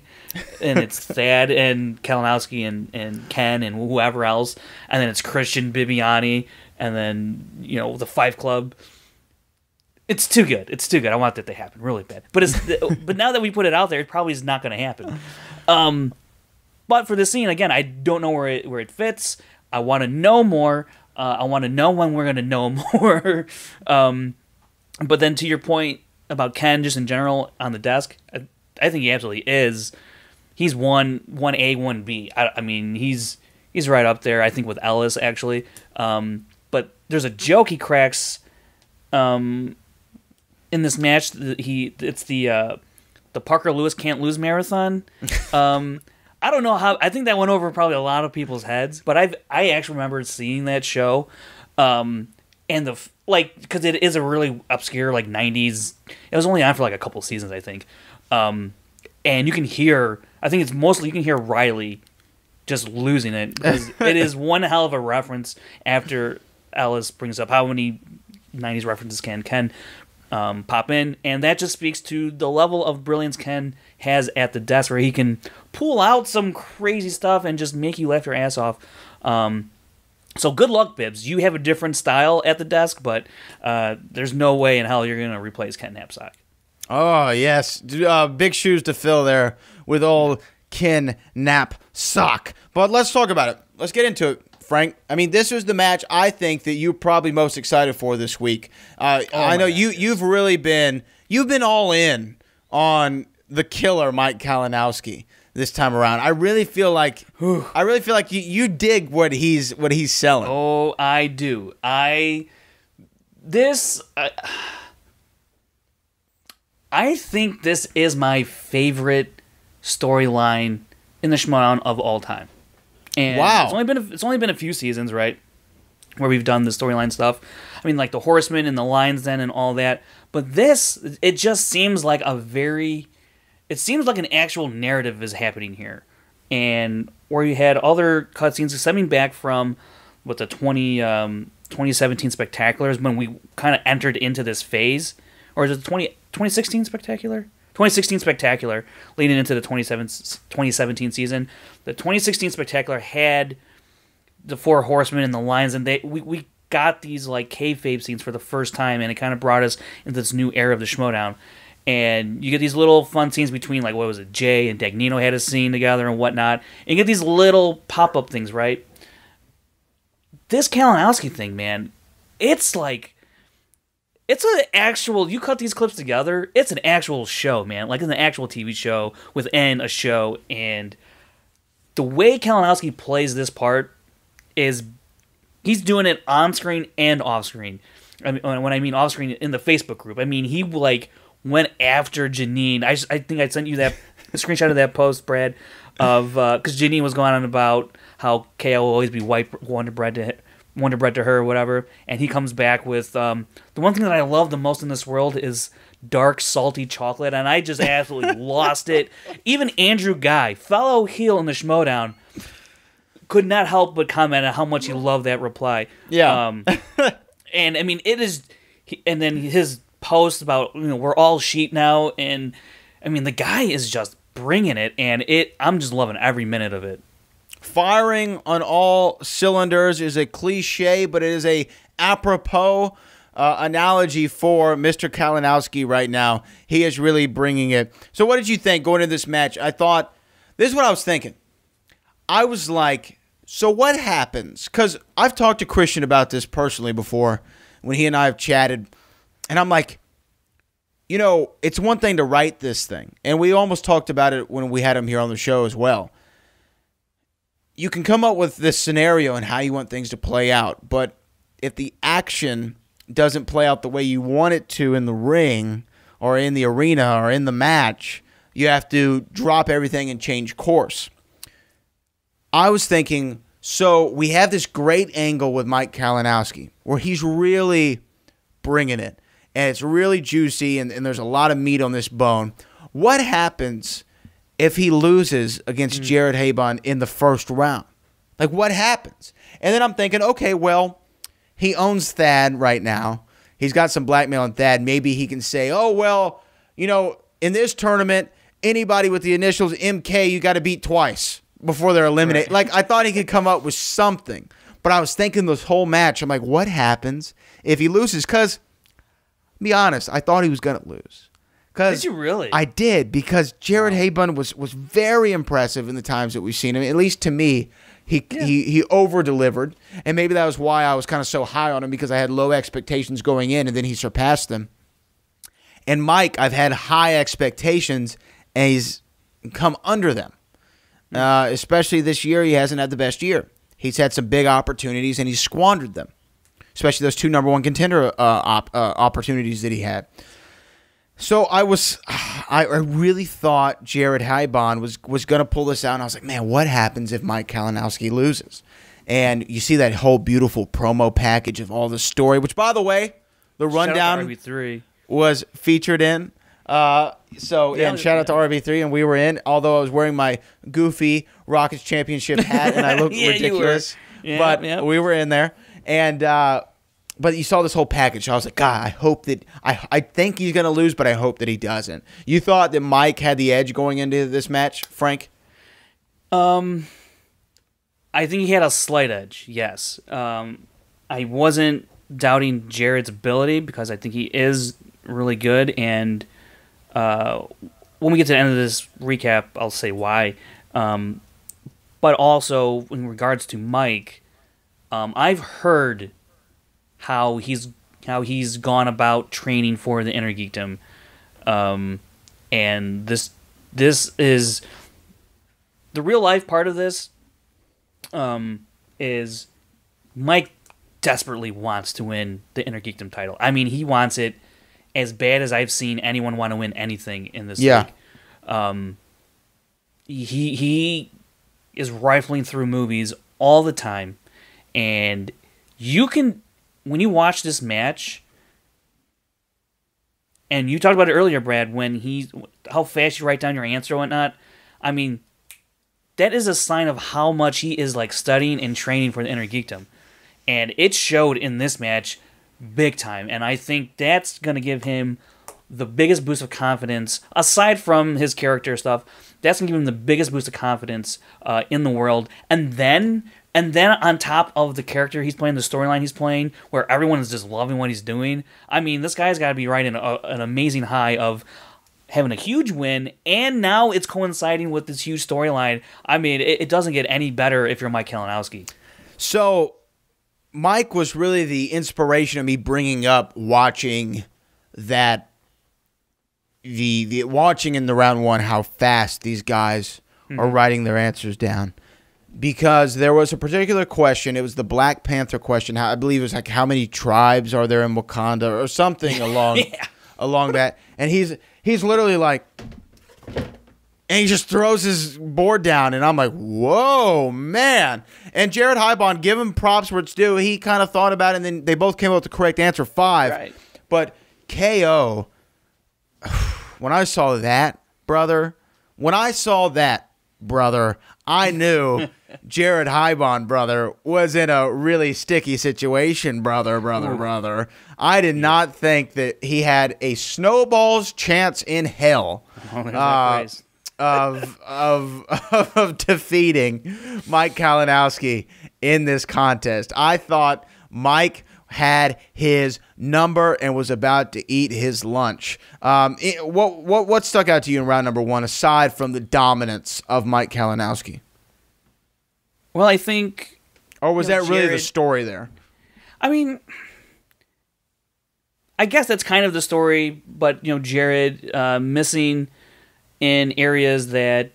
and it's Thad and Kalinowski and Ken and whoever else, and then it's Christian, Bibiani, and then the Five Club. It's too good. It's too good. I want that to happen really bad. But now that we put it out there, it probably is not going to happen. But for this scene, again, I don't know where it fits. I want to know more. I want to know when we're going to know more. But then to your point about Ken, just in general on the desk, I think he absolutely is. He's 1A, 1B. I mean, he's right up there. I think with Ellis actually. But there's a joke he cracks. In this match, it's the Parker Lewis can't lose marathon. I don't know how. I think that went over probably a lot of people's heads, but I actually remember seeing that show, and because it is a really obscure 90s. It was only on for a couple seasons, I think, and you can hear. I think it's mostly you can hear Riley just losing it because it is one hell of a reference. After Alice brings up how many 90s references can pop in, and that just speaks to the level of brilliance Ken has at the desk, where he can pull out some crazy stuff and just make you laugh your ass off. So good luck, Bibbs. You have a different style at the desk, but there's no way in hell you're going to replace Ken Knapsack. Oh, yes. Big shoes to fill there with old Ken Knapsack. But let's talk about it. Let's get into it. Frank, I mean, this was the match I think that you're probably most excited for this week. I know you've been all in on the killer Mike Kalinowski this time around. I really feel like you dig what he's selling. Oh, I do. I think this is my favorite storyline in the Schmoedown of all time. And wow. It's only been a few seasons, right, where we've done the storyline stuff. I mean, like the Horsemen and the Lions Den and all that. But this, it just seems like it seems like an actual narrative is happening here. And where you had other cutscenes stemming back from the 2017 Spectaculars, when we kind of entered into this phase. Or is it 2016 Spectacular? 2016 Spectacular leading into the 2017 season. The 2016 Spectacular had the Four Horsemen and the Lions, and we got these kayfabe scenes for the first time, and it kind of brought us into this new era of the Schmoedown. And you get these little fun scenes between, what was it, Jay and Dagnino had a scene together and whatnot. And you get these little pop-up things, right? This Kalinowski thing, man, it's an actual, you cut these clips together, it's an actual show, man. Like an actual TV show within a show. And the way Kalinowski plays this part is he's doing it on screen and off screen. I mean, when I mean off screen, in the Facebook group, I mean, he went after Janine. I think I sent you a screenshot of that post, Brad, of because Janine was going on about how KO will always be white Wonder Bread to her or whatever, and he comes back with the one thing that I love the most in this world is dark salty chocolate, and I just absolutely lost it. Even Andrew Guy, fellow heel in the Schmoedown, could not help but comment on how much he loved that reply. Yeah. And I mean, it is, and then his posts about we're all sheep now, and I mean the guy is just bringing it, and I'm just loving every minute of it. Firing on all cylinders is a cliche, but it is a apropos analogy for Mr. Kalinowski right now. He is really bringing it. So what did you think going into this match? I thought, this is what I was thinking. I was like, so what happens? Because I've talked to Christian about this personally before when he and I have chatted, and I'm like, it's one thing to write this thing, and we almost talked about it when we had him here on the show as well. You can come up with this scenario and how you want things to play out, but if the action doesn't play out the way you want it to in the ring or in the arena or in the match, you have to drop everything and change course. I was thinking, so we have this great angle with Mike Kalinowski where he's really bringing it, and it's really juicy, and there's a lot of meat on this bone. What happens if he loses against Jared Haibon in the first round? Like, what happens? And then I'm thinking, okay, well, he owns Thad right now. He's got some blackmail on Thad. Maybe he can say, oh, well, in this tournament, anybody with the initials MK, you got to beat twice before they're eliminated. Right. Like, I thought he could come up with something. But I was thinking this whole match, I'm like, what happens if he loses? Because, be honest, I thought he was going to lose. Did you really? I did, because Jared Haibon was very impressive in the times that we've seen him. At least to me, he over-delivered, and maybe that was why I was kind of so high on him, because I had low expectations going in, and then he surpassed them. And Mike, I've had high expectations, and he's come under them. Especially this year, he hasn't had the best year. He's had some big opportunities, and he's squandered them, especially those two number one contender opportunities that he had. So I really thought Jared Haibon was going to pull this out, and I was like, man, what happens if Mike Kalinowski loses? And you see that whole beautiful promo package of all the story, which, by the way, the rundown was featured in. And shout out to RB3, and we were in, although I was wearing my goofy Rockets championship hat, and I looked ridiculous. But we were in there. And but you saw this whole package. I was like, God, I hope that I think he's going to lose, but I hope that he doesn't. You thought that Mike had the edge going into this match, Frank? I think he had a slight edge, yes. I wasn't doubting Jared's ability, because I think he is really good. And when we get to the end of this recap, I'll say why. But also, in regards to Mike, I've heard how he's gone about training for the Inner Geekdom, and this is the real life part of this. Is Mike desperately wants to win the Inner Geekdom title. I mean, he wants it as bad as I've seen anyone want to win anything in this league. He is rifling through movies all the time, and you can. When you watch this match, and you talked about it earlier, Brad, how fast you write down your answer and whatnot, I mean, that is a sign of how much he is studying and training for the Inner Geekdom. And it showed in this match big time. And I think that's going to give him the biggest boost of confidence, aside from his character stuff. That's going to give him the biggest boost of confidence in the world. And then on top of the character he's playing, the storyline he's playing, where everyone is just loving what he's doing, I mean, this guy's got to be riding an amazing high of having a huge win, and now it's coinciding with this huge storyline. I mean, it doesn't get any better if you're Mike Kalinowski. So, Mike was really the inspiration of me bringing up watching that, the watching in the round one how fast these guys are writing their answers down. Because there was a particular question, it was the Black Panther question. I believe it was how many tribes are there in Wakanda or something along that. And he's literally like, and he just throws his board down, and I'm like, whoa, man. And Jared Haibon, give him props where it's due. He kind of thought about it, and then they both came up with the correct answer, 5. Right. But KO, when I saw that, brother, when I saw that, brother, I knew Jared Haibon, brother, was in a really sticky situation, brother. I did not think that he had a snowball's chance in hell of defeating Mike Kalinowski in this contest. I thought Mike had his number and was about to eat his lunch. What stuck out to you in round number 1 aside from the dominance of Mike Kalinowski? Well, I think... Or was that really Jared, the story there? I mean, I guess that's kind of the story, but, Jared missing in areas that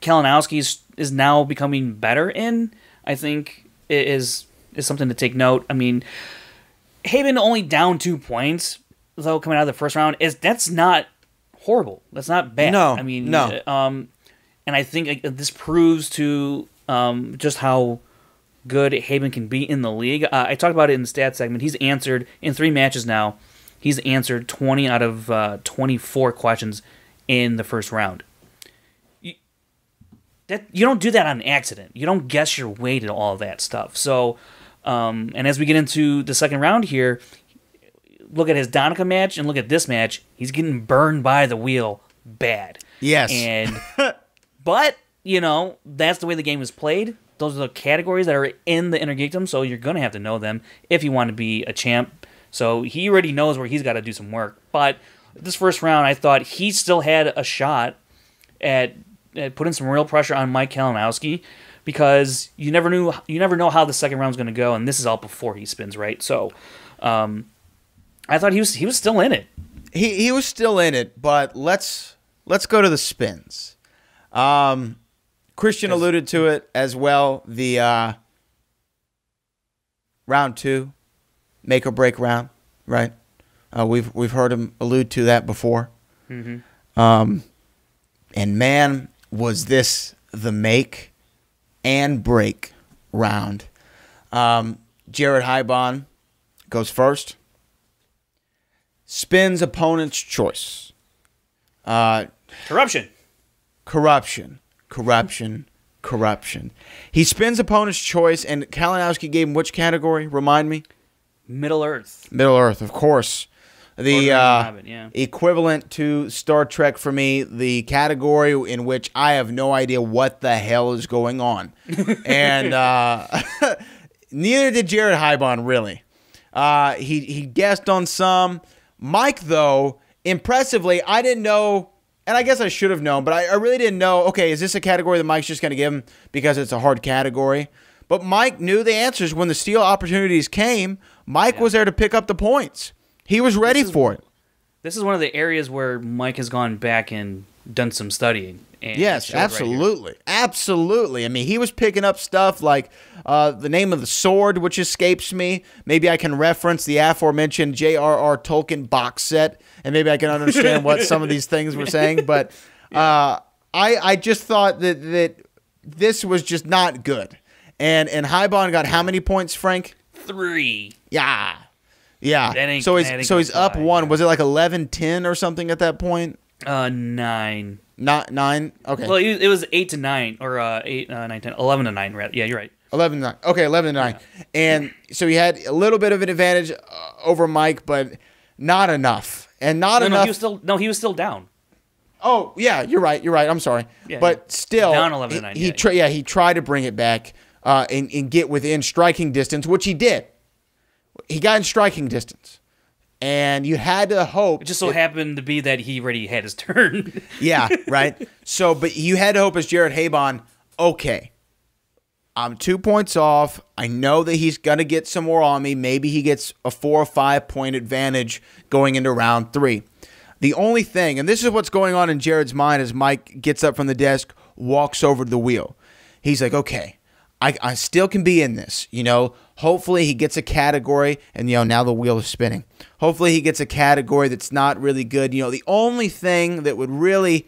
Kalinowski is now becoming better in, I think is something to take note. I mean, Haibon only down 2 points, though, coming out of the first round. That's not horrible. That's not bad. No, I mean, no. And I think this proves to just how good Haibon can be in the league. I talked about it in the stats segment. He's answered, in 3 matches now, he's answered 20 out of 24 questions in the first round. You don't do that on accident. You don't guess your way to all that stuff. So, and as we get into the second round here, look at his Donica match and look at this match. He's getting burned by the wheel bad. Yes. And but, that's the way the game is played. Those are the categories that are in the Intergeekdom, so you're going to have to know them if you want to be a champ. So he already knows where he's got to do some work. But this first round, I thought he still had a shot at putting some real pressure on Mike Kalinowski, because you never know how the second round's going to go, and this is all before he spins, right? So I thought he was still in it. He was still in it, but let's go to the spins. Christian alluded to it as well. The round 2, make or break round, right? We've heard him allude to that before. Mm-hmm. And man, was this the make and break round. Jared Haibon goes first. Spins opponent's choice. Corruption. He spins opponent's choice, and Kalinowski gave him which category? Remind me. Middle Earth, of course. The equivalent to Star Trek for me, the category in which I have no idea what the hell is going on. And neither did Jared Haibon, really. He guessed on some. Mike, though, impressively, I didn't know, and I guess I should have known, but I really didn't know, okay, is this a category that Mike's just going to give him because it's a hard category? But Mike knew the answers. When the steal opportunities came, Mike was there to pick up the points. He was ready for it. This is one of the areas where Mike has gone back and done some studying. And yes, absolutely. Absolutely. I mean, he was picking up stuff like the name of the sword, which escapes me. Maybe I can reference the aforementioned J.R.R. Tolkien box set, and maybe I can understand what some of these things were saying. But I just thought that this was just not good. And Haibon got how many points, Frank? 3. Yeah. So he's up 1. Was it like 11-10 or something at that point? 9. Not 9. Okay. Well, it was 8-9 or 8, 9, 10, 11-9. Right? Yeah, you're right. 11-9. Okay, 11-9. Yeah. And so he had a little bit of an advantage over Mike, but not enough. And not enough. He was still down. Oh yeah, you're right. I'm sorry. Yeah, but still, down 11-9. He tried to bring it back and get within striking distance, which he did. He got in striking distance, and you had to hope. It just so happened to be that he already had his turn. Yeah, right. So, but you had to hope as Jared Haibon, okay, I'm 2 points off. I know that he's going to get some more on me. Maybe he gets a 4 or 5 point advantage going into round 3. The only thing, and this is what's going on in Jared's mind as Mike gets up from the desk, walks over to the wheel. He's like, okay, I still can be in this, Hopefully he gets a category, and, now the wheel is spinning. Hopefully he gets a category that's not really good. The only thing that would really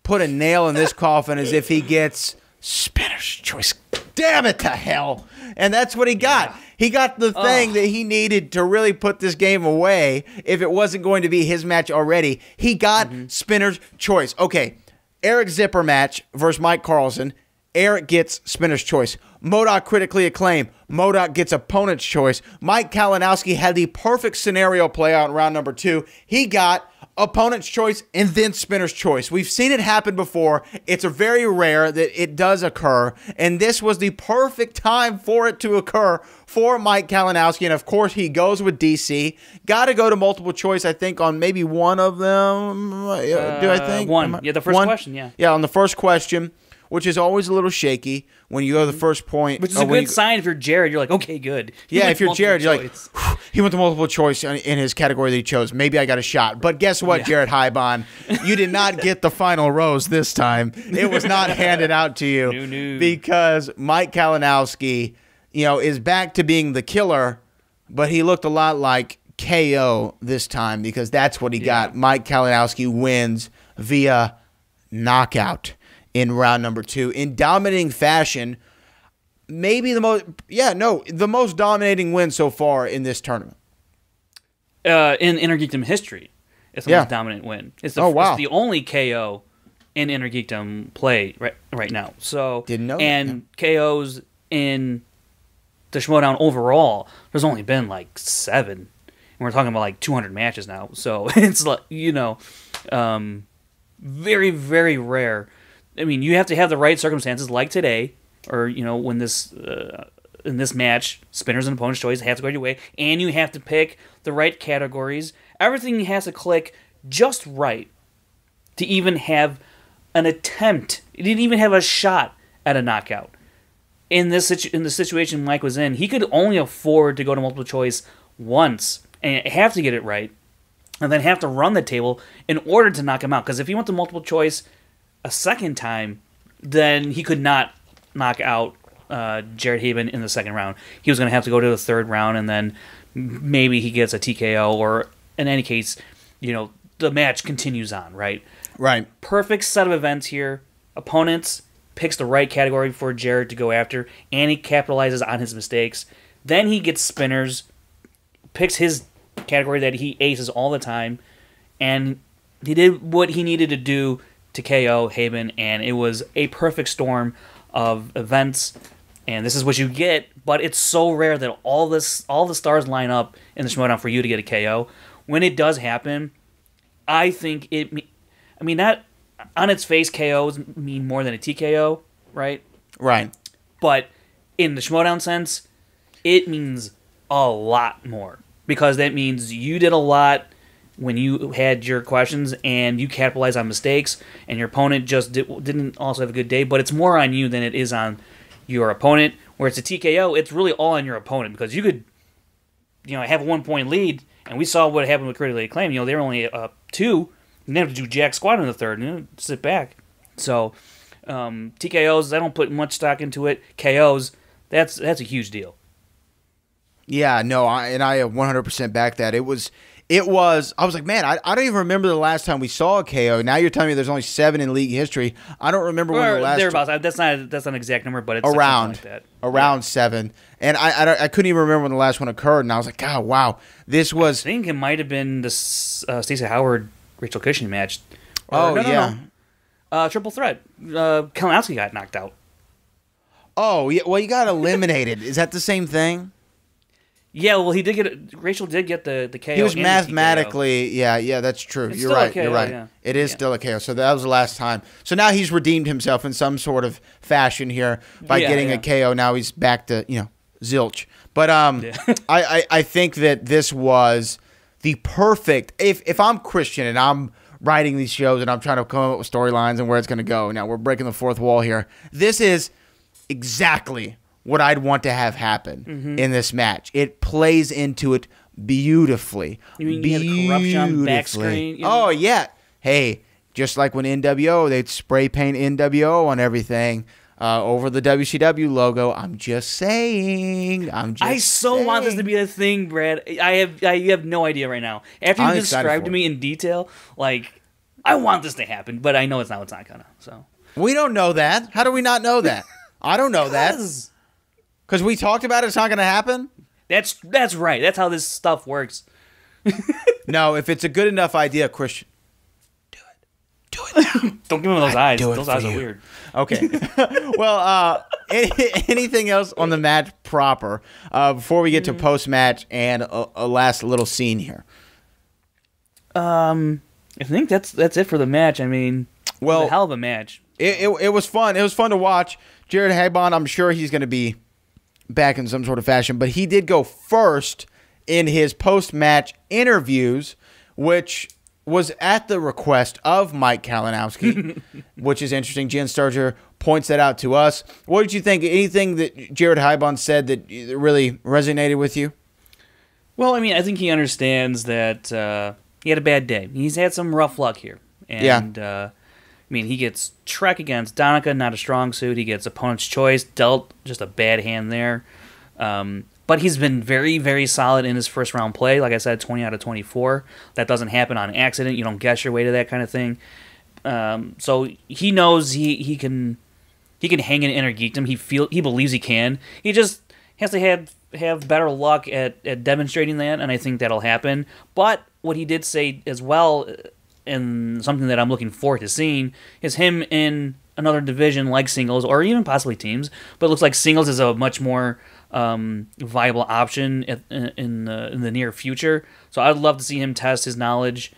put a nail in this coffin is if he gets spinner's choice. Damn it to hell. And that's what he got. Yeah. He got the thing that he needed to really put this game away if it wasn't going to be his match already. He got spinner's choice. Okay, Eric Zipper match versus Mike Carlson. Eric gets spinner's choice. MODOK critically acclaimed. MODOK gets opponent's choice. Mike Kalinowski had the perfect scenario play out in round number 2. He got opponent's choice and then spinner's choice. We've seen it happen before. It's a very rare that it does occur, and this was the perfect time for it to occur for Mike Kalinowski, and of course he goes with DC. Got to go to multiple choice, I think, on maybe one of them. Do I think? One. Yeah, the first question, yeah. Yeah, on the first question, which is always a little shaky when you go to the first point. Which is a good sign if you're Jared. You're like, okay, good. Yeah, if you're Jared, you're like, he went to multiple choice in his category that he chose. Maybe I got a shot. But guess what, Jared Haibon? You did not get the final rose this time. It was not handed out to you because Mike Kalinowski, is back to being the killer, but he looked a lot like KO this time because that's what he got. Mike Kalinowski wins via knockout in round number 2 in dominating fashion. Maybe the most dominating win so far in this tournament. In Intergeekdom history, it's the most dominant win. It's the, it's the only KO in Intergeekdom play right now. So didn't know. And KOs in the Schmoedown overall, there's only been like 7. And we're talking about like 200 matches now. So it's like, very, very rare. I mean, you have to have the right circumstances, like today, or when this in this match, spinners and opponent's choice have to go your way, and you have to pick the right categories. Everything has to click just right to even have an attempt. He didn't even have a shot at a knockout. In the situation Mike was in, he could only afford to go to multiple choice once and have to get it right, and then have to run the table in order to knock him out. Because if he went to multiple choice a second time, then he could not knock out Jared Haibon in the second round. He was going to have to go to the third round, and then maybe he gets a TKO, or in any case, the match continues on, right? Right. Perfect set of events here. Opponents picks the right category for Jared to go after, and he capitalizes on his mistakes. Then he gets spinners, picks his category that he aces all the time, and he did what he needed to do to KO Haibon, and it was a perfect storm of events, and this is what you get. But it's so rare that all the stars line up in the Schmoedown for you to get a KO. When it does happen, I think that on its face, KOs mean more than a TKO, right? Right. But in the Schmoedown sense, it means a lot more, because that means you did a lot when you had your questions, and you capitalized on mistakes, and your opponent just didn't also have a good day. But it's more on you than it is on your opponent. Where it's a TKO, it's really all on your opponent, because you could, have a 1-point lead, and we saw what happened with Critically Acclaimed. They were only up 2, and they have to do jack squat in the third, and sit back. So TKOs, I don't put much stock into it. KOs, that's a huge deal. Yeah, no, I 100% back that. It was. I was like, man, I don't even remember the last time we saw a KO. Now you're telling me there's only 7 in league history. I don't remember when the last. Thereabouts. That's not an exact number, but it's around like that. Around 7. And I couldn't even remember when the last one occurred. And I was like, God, wow, this was. I think it might have been the Stacey Howard Rachel Cushing match. No. Triple threat. Kalinowski got knocked out. Oh yeah, well, you got eliminated. Is that the same thing? Yeah, well, Rachel did get the KO. He was mathematically, yeah, that's true. You're right. KO, you're right. Yeah. It is still a KO. So that was the last time. So now he's redeemed himself in some sort of fashion here by getting a KO. Now he's back to zilch. But I think that this was the perfect. If I'm Christian and I'm writing these shows and I'm trying to come up with storylines and where it's going to go. Now we're breaking the fourth wall here. This is exactly what I'd want to have happen in this match. It plays into it beautifully. You mean you had Corruption on the back screen? Oh, yeah. Hey, just like when NWO, they'd spray paint NWO on everything over the WCW logo. I'm just saying. I so want this to be a thing, Brad. You have no idea right now. After you described to me in detail, like, I want this to happen, but I know it's not gonna. So we don't know that. How do we not know that? I don't know that. Because we talked about it, it's not going to happen? That's right. That's how this stuff works. No, if it's a good enough idea, Christian, do it. Don't give him those eyes. do it Those for eyes are you. weird. Okay. Well, anything else on the match proper before we get to post-match and a last little scene here? I think that's it for the match. I mean, Well, it was a hell of a match. It was fun. It was fun to watch. Jared Haibon, I'm sure he's going to be back in some sort of fashion, but he did go first in his post-match interviews, which was at the request of Mike Kalinowski, which is interesting. Jen Sturger points that out to us. What did you think? Anything that Jared Haibon said that really resonated with you? Well, I mean, I think he understands that he had a bad day. He's had some rough luck here. And, I mean, he gets Trek against Donica, not a strong suit. He gets opponent's choice, dealt just a bad hand there. But he's been very, very solid in his first round play. Like I said, 20 out of 24. That doesn't happen on accident. You don't guess your way to that kind of thing. So he knows he can hang in Inner Geekdom. He believes he can. He just has to have better luck at demonstrating that, and I think that'll happen. But what he did say as well, and something that I'm looking forward to seeing, is him in another division like singles or even possibly teams. But it looks like singles is a much more viable option in the near future. So I'd love to see him test his knowledge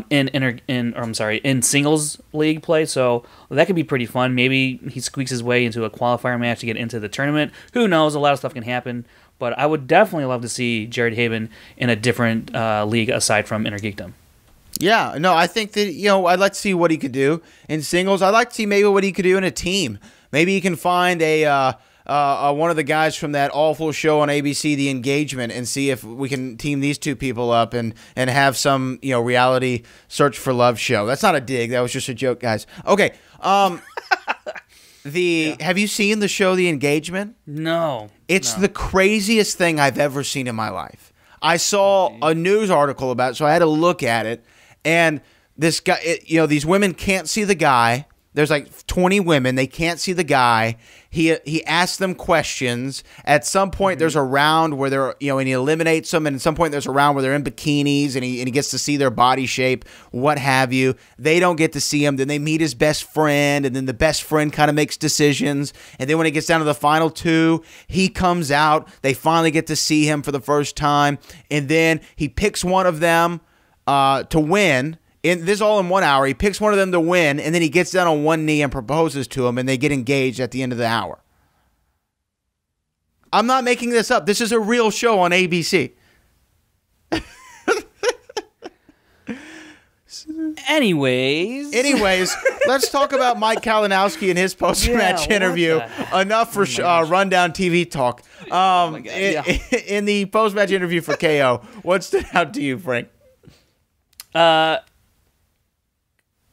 in singles league play. So that could be pretty fun. Maybe he squeaks his way into a qualifier match to get into the tournament. Who knows? A lot of stuff can happen. But I would definitely love to see Jared Haibon in a different league aside from Inner Geekdom. Yeah, no, I think that, I'd like to see what he could do in singles. I'd like to see maybe what he could do in a team. Maybe he can find one of the guys from that awful show on ABC, The Engagement, and see if we can team these two people up and have some, reality search for love show. That's not a dig. That was just a joke, guys. Okay. Have you seen the show The Engagement? No. It's the craziest thing I've ever seen in my life. I saw a news article about it, so I had to look at it. And this guy, these women can't see the guy. There's like 20 women. They can't see the guy. He asks them questions. At some point, there's a round where they're, and he eliminates them. And at some point, there's a round where they're in bikinis and he gets to see their body shape, what have you. They don't get to see him. Then they meet his best friend. And then the best friend kind of makes decisions. And then when it gets down to the final two, he comes out. They finally get to see him for the first time. And then he picks one of them to win. This is all in 1 hour. He picks one of them to win, and then he gets down on one knee and proposes to him, and they get engaged at the end of the hour. I'm not making this up. This is a real show on ABC. Anyways, let's talk about Mike Kalinowski and his post-match interview. Enough for Rundown TV talk. In the post-match interview for KO, what stood out to you, Frank?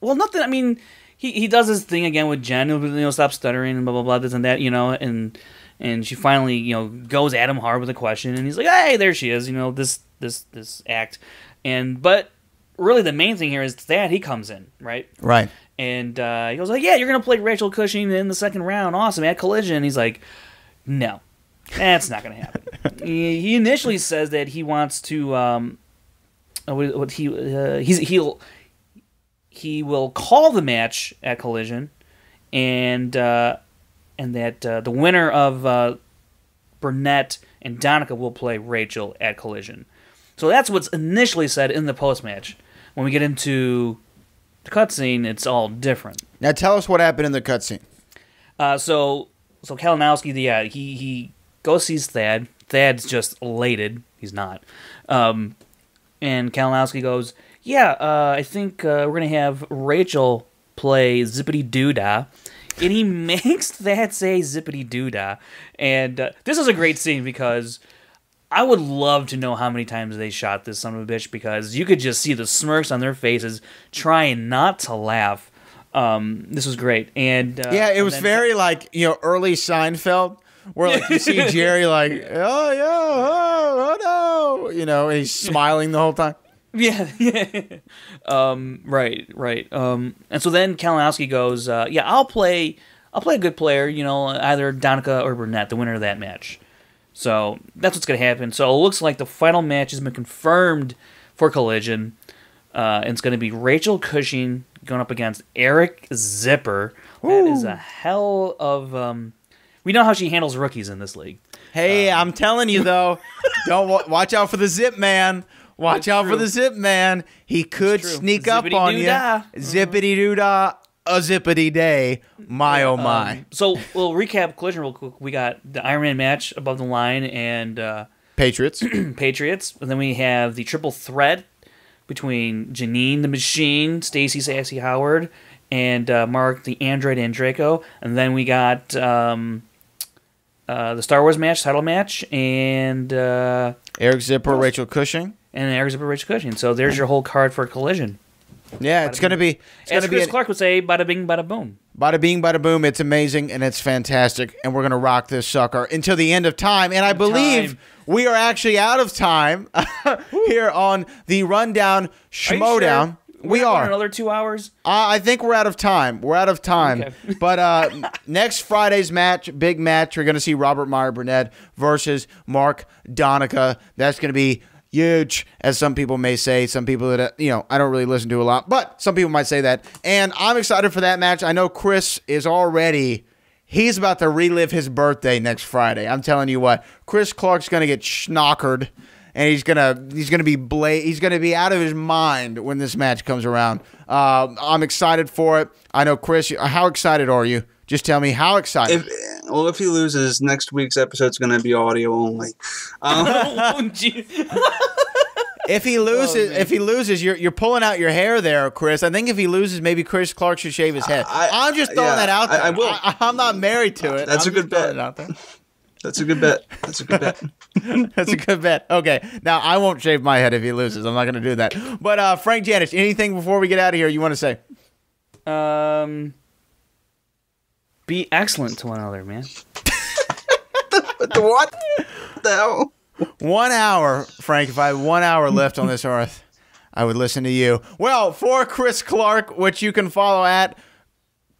Well, nothing. I mean, he does his thing again with Jen. Stop stuttering and blah blah blah, this and that. And she finally goes at him hard with a question, and he's like, "Hey, there she is." This act, but really the main thing here is that he comes in, right? Right. And he goes like, "Yeah, you're gonna play Rachel Cushing in the second round. Awesome, at Collision." He's like, "No, that's not gonna happen." He initially says that he wants to he will call the match at Collision, and that the winner of Burnett and Donica will play Rachel at Collision. So that's what's initially said in the post match. When we get into the cutscene, it's all different. Now tell us what happened in the cutscene. So Kalinowski, he goes sees Thad. Thad's just elated. He's not. And Kalinowski goes, "Yeah, I think we're going to have Rachel play Zippity Doodah." And he makes that say Zippity Doodah. And this is a great scene because I would love to know how many times they shot this son of a bitch, because you could just see the smirks on their faces trying not to laugh. This was great. And it was very early Seinfeld, where you see Jerry oh yeah, oh no, and he's smiling the whole time. Yeah. Right. And so then Kalinowski goes, I'll play a good player, either Donica or Burnett, the winner of that match. So that's what's going to happen. So it looks like the final match has been confirmed for Collision. And it's going to be Rachel Cushing going up against Eric Zipper. That is a hell of... we know how she handles rookies in this league. Hey, I'm telling you, though, don't watch out for the Zip Man. Watch out for the Zip Man. He could sneak up on you. Zippity-doo-dah, a zippity day. My, oh, my. So we'll recap Collision real quick. We got the Iron Man match above the line and... Patriots. Patriots. And then we have the triple threat between Janine the Machine, Stacey Sassy Howard, and Mark the Android and Draco. And then we got the Star Wars match, title match, and... Eric Zipper, Rachel Cushing. And Eric Zipper, Rachel Cushing. So there's your whole card for Collision. Yeah, it's going to be... As Chris Clark would say, bada bing, bada boom. Bada bing, bada boom. It's amazing, and it's fantastic, and we're going to rock this sucker until the end of time. And I believe we are actually out of time here on the Rundown Schmoedown. Sure? We are. Another 2 hours? I think we're out of time. We're out of time. Okay. But next Friday's match, big match, we're going to see Robert Meyer Burnett versus Mark Donica. That's going to be huge, as some people may say. Some people that, I don't really listen to a lot, but some people might say that. And I'm excited for that match. I know Chris is already, he's about to relive his birthday next Friday. I'm telling you what, Chris Clark's going to get schnockered, and he's gonna be out of his mind when this match comes around. I'm excited for it. I know, Chris, how excited are you? Just tell me how excited. If he loses, next week's episode's going to be audio only. If he loses, you're pulling out your hair there, Chris. I think if he loses, maybe Chris Clark should shave his head. I'm just throwing that out there. I will. I'm not married to it. That's a good bet. That's a good bet. That's a good bet. That's a good bet. Okay. Now, I won't shave my head if he loses. I'm not going to do that. But Frank Janisch, anything before we get out of here you want to say? Be excellent to one another, man. What the hell? 1 hour, Frank. If I had 1 hour left on this earth, I would listen to you. Well, for Chris Clark, which you can follow at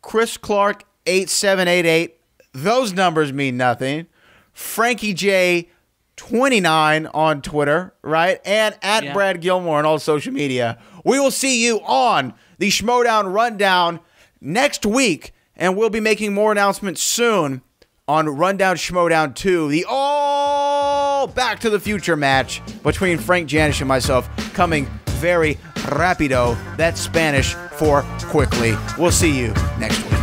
Chris Clark 8788. Those numbers mean nothing. Frankie J 29 on Twitter, right? And at Brad Gilmore on all social media. We will see you on the Schmoedown Rundown next week. And we'll be making more announcements soon on Rundown Schmoedown 2, the all Back to the Future match between Frank Janisch and myself, coming very rapido. That's Spanish for quickly. We'll see you next week.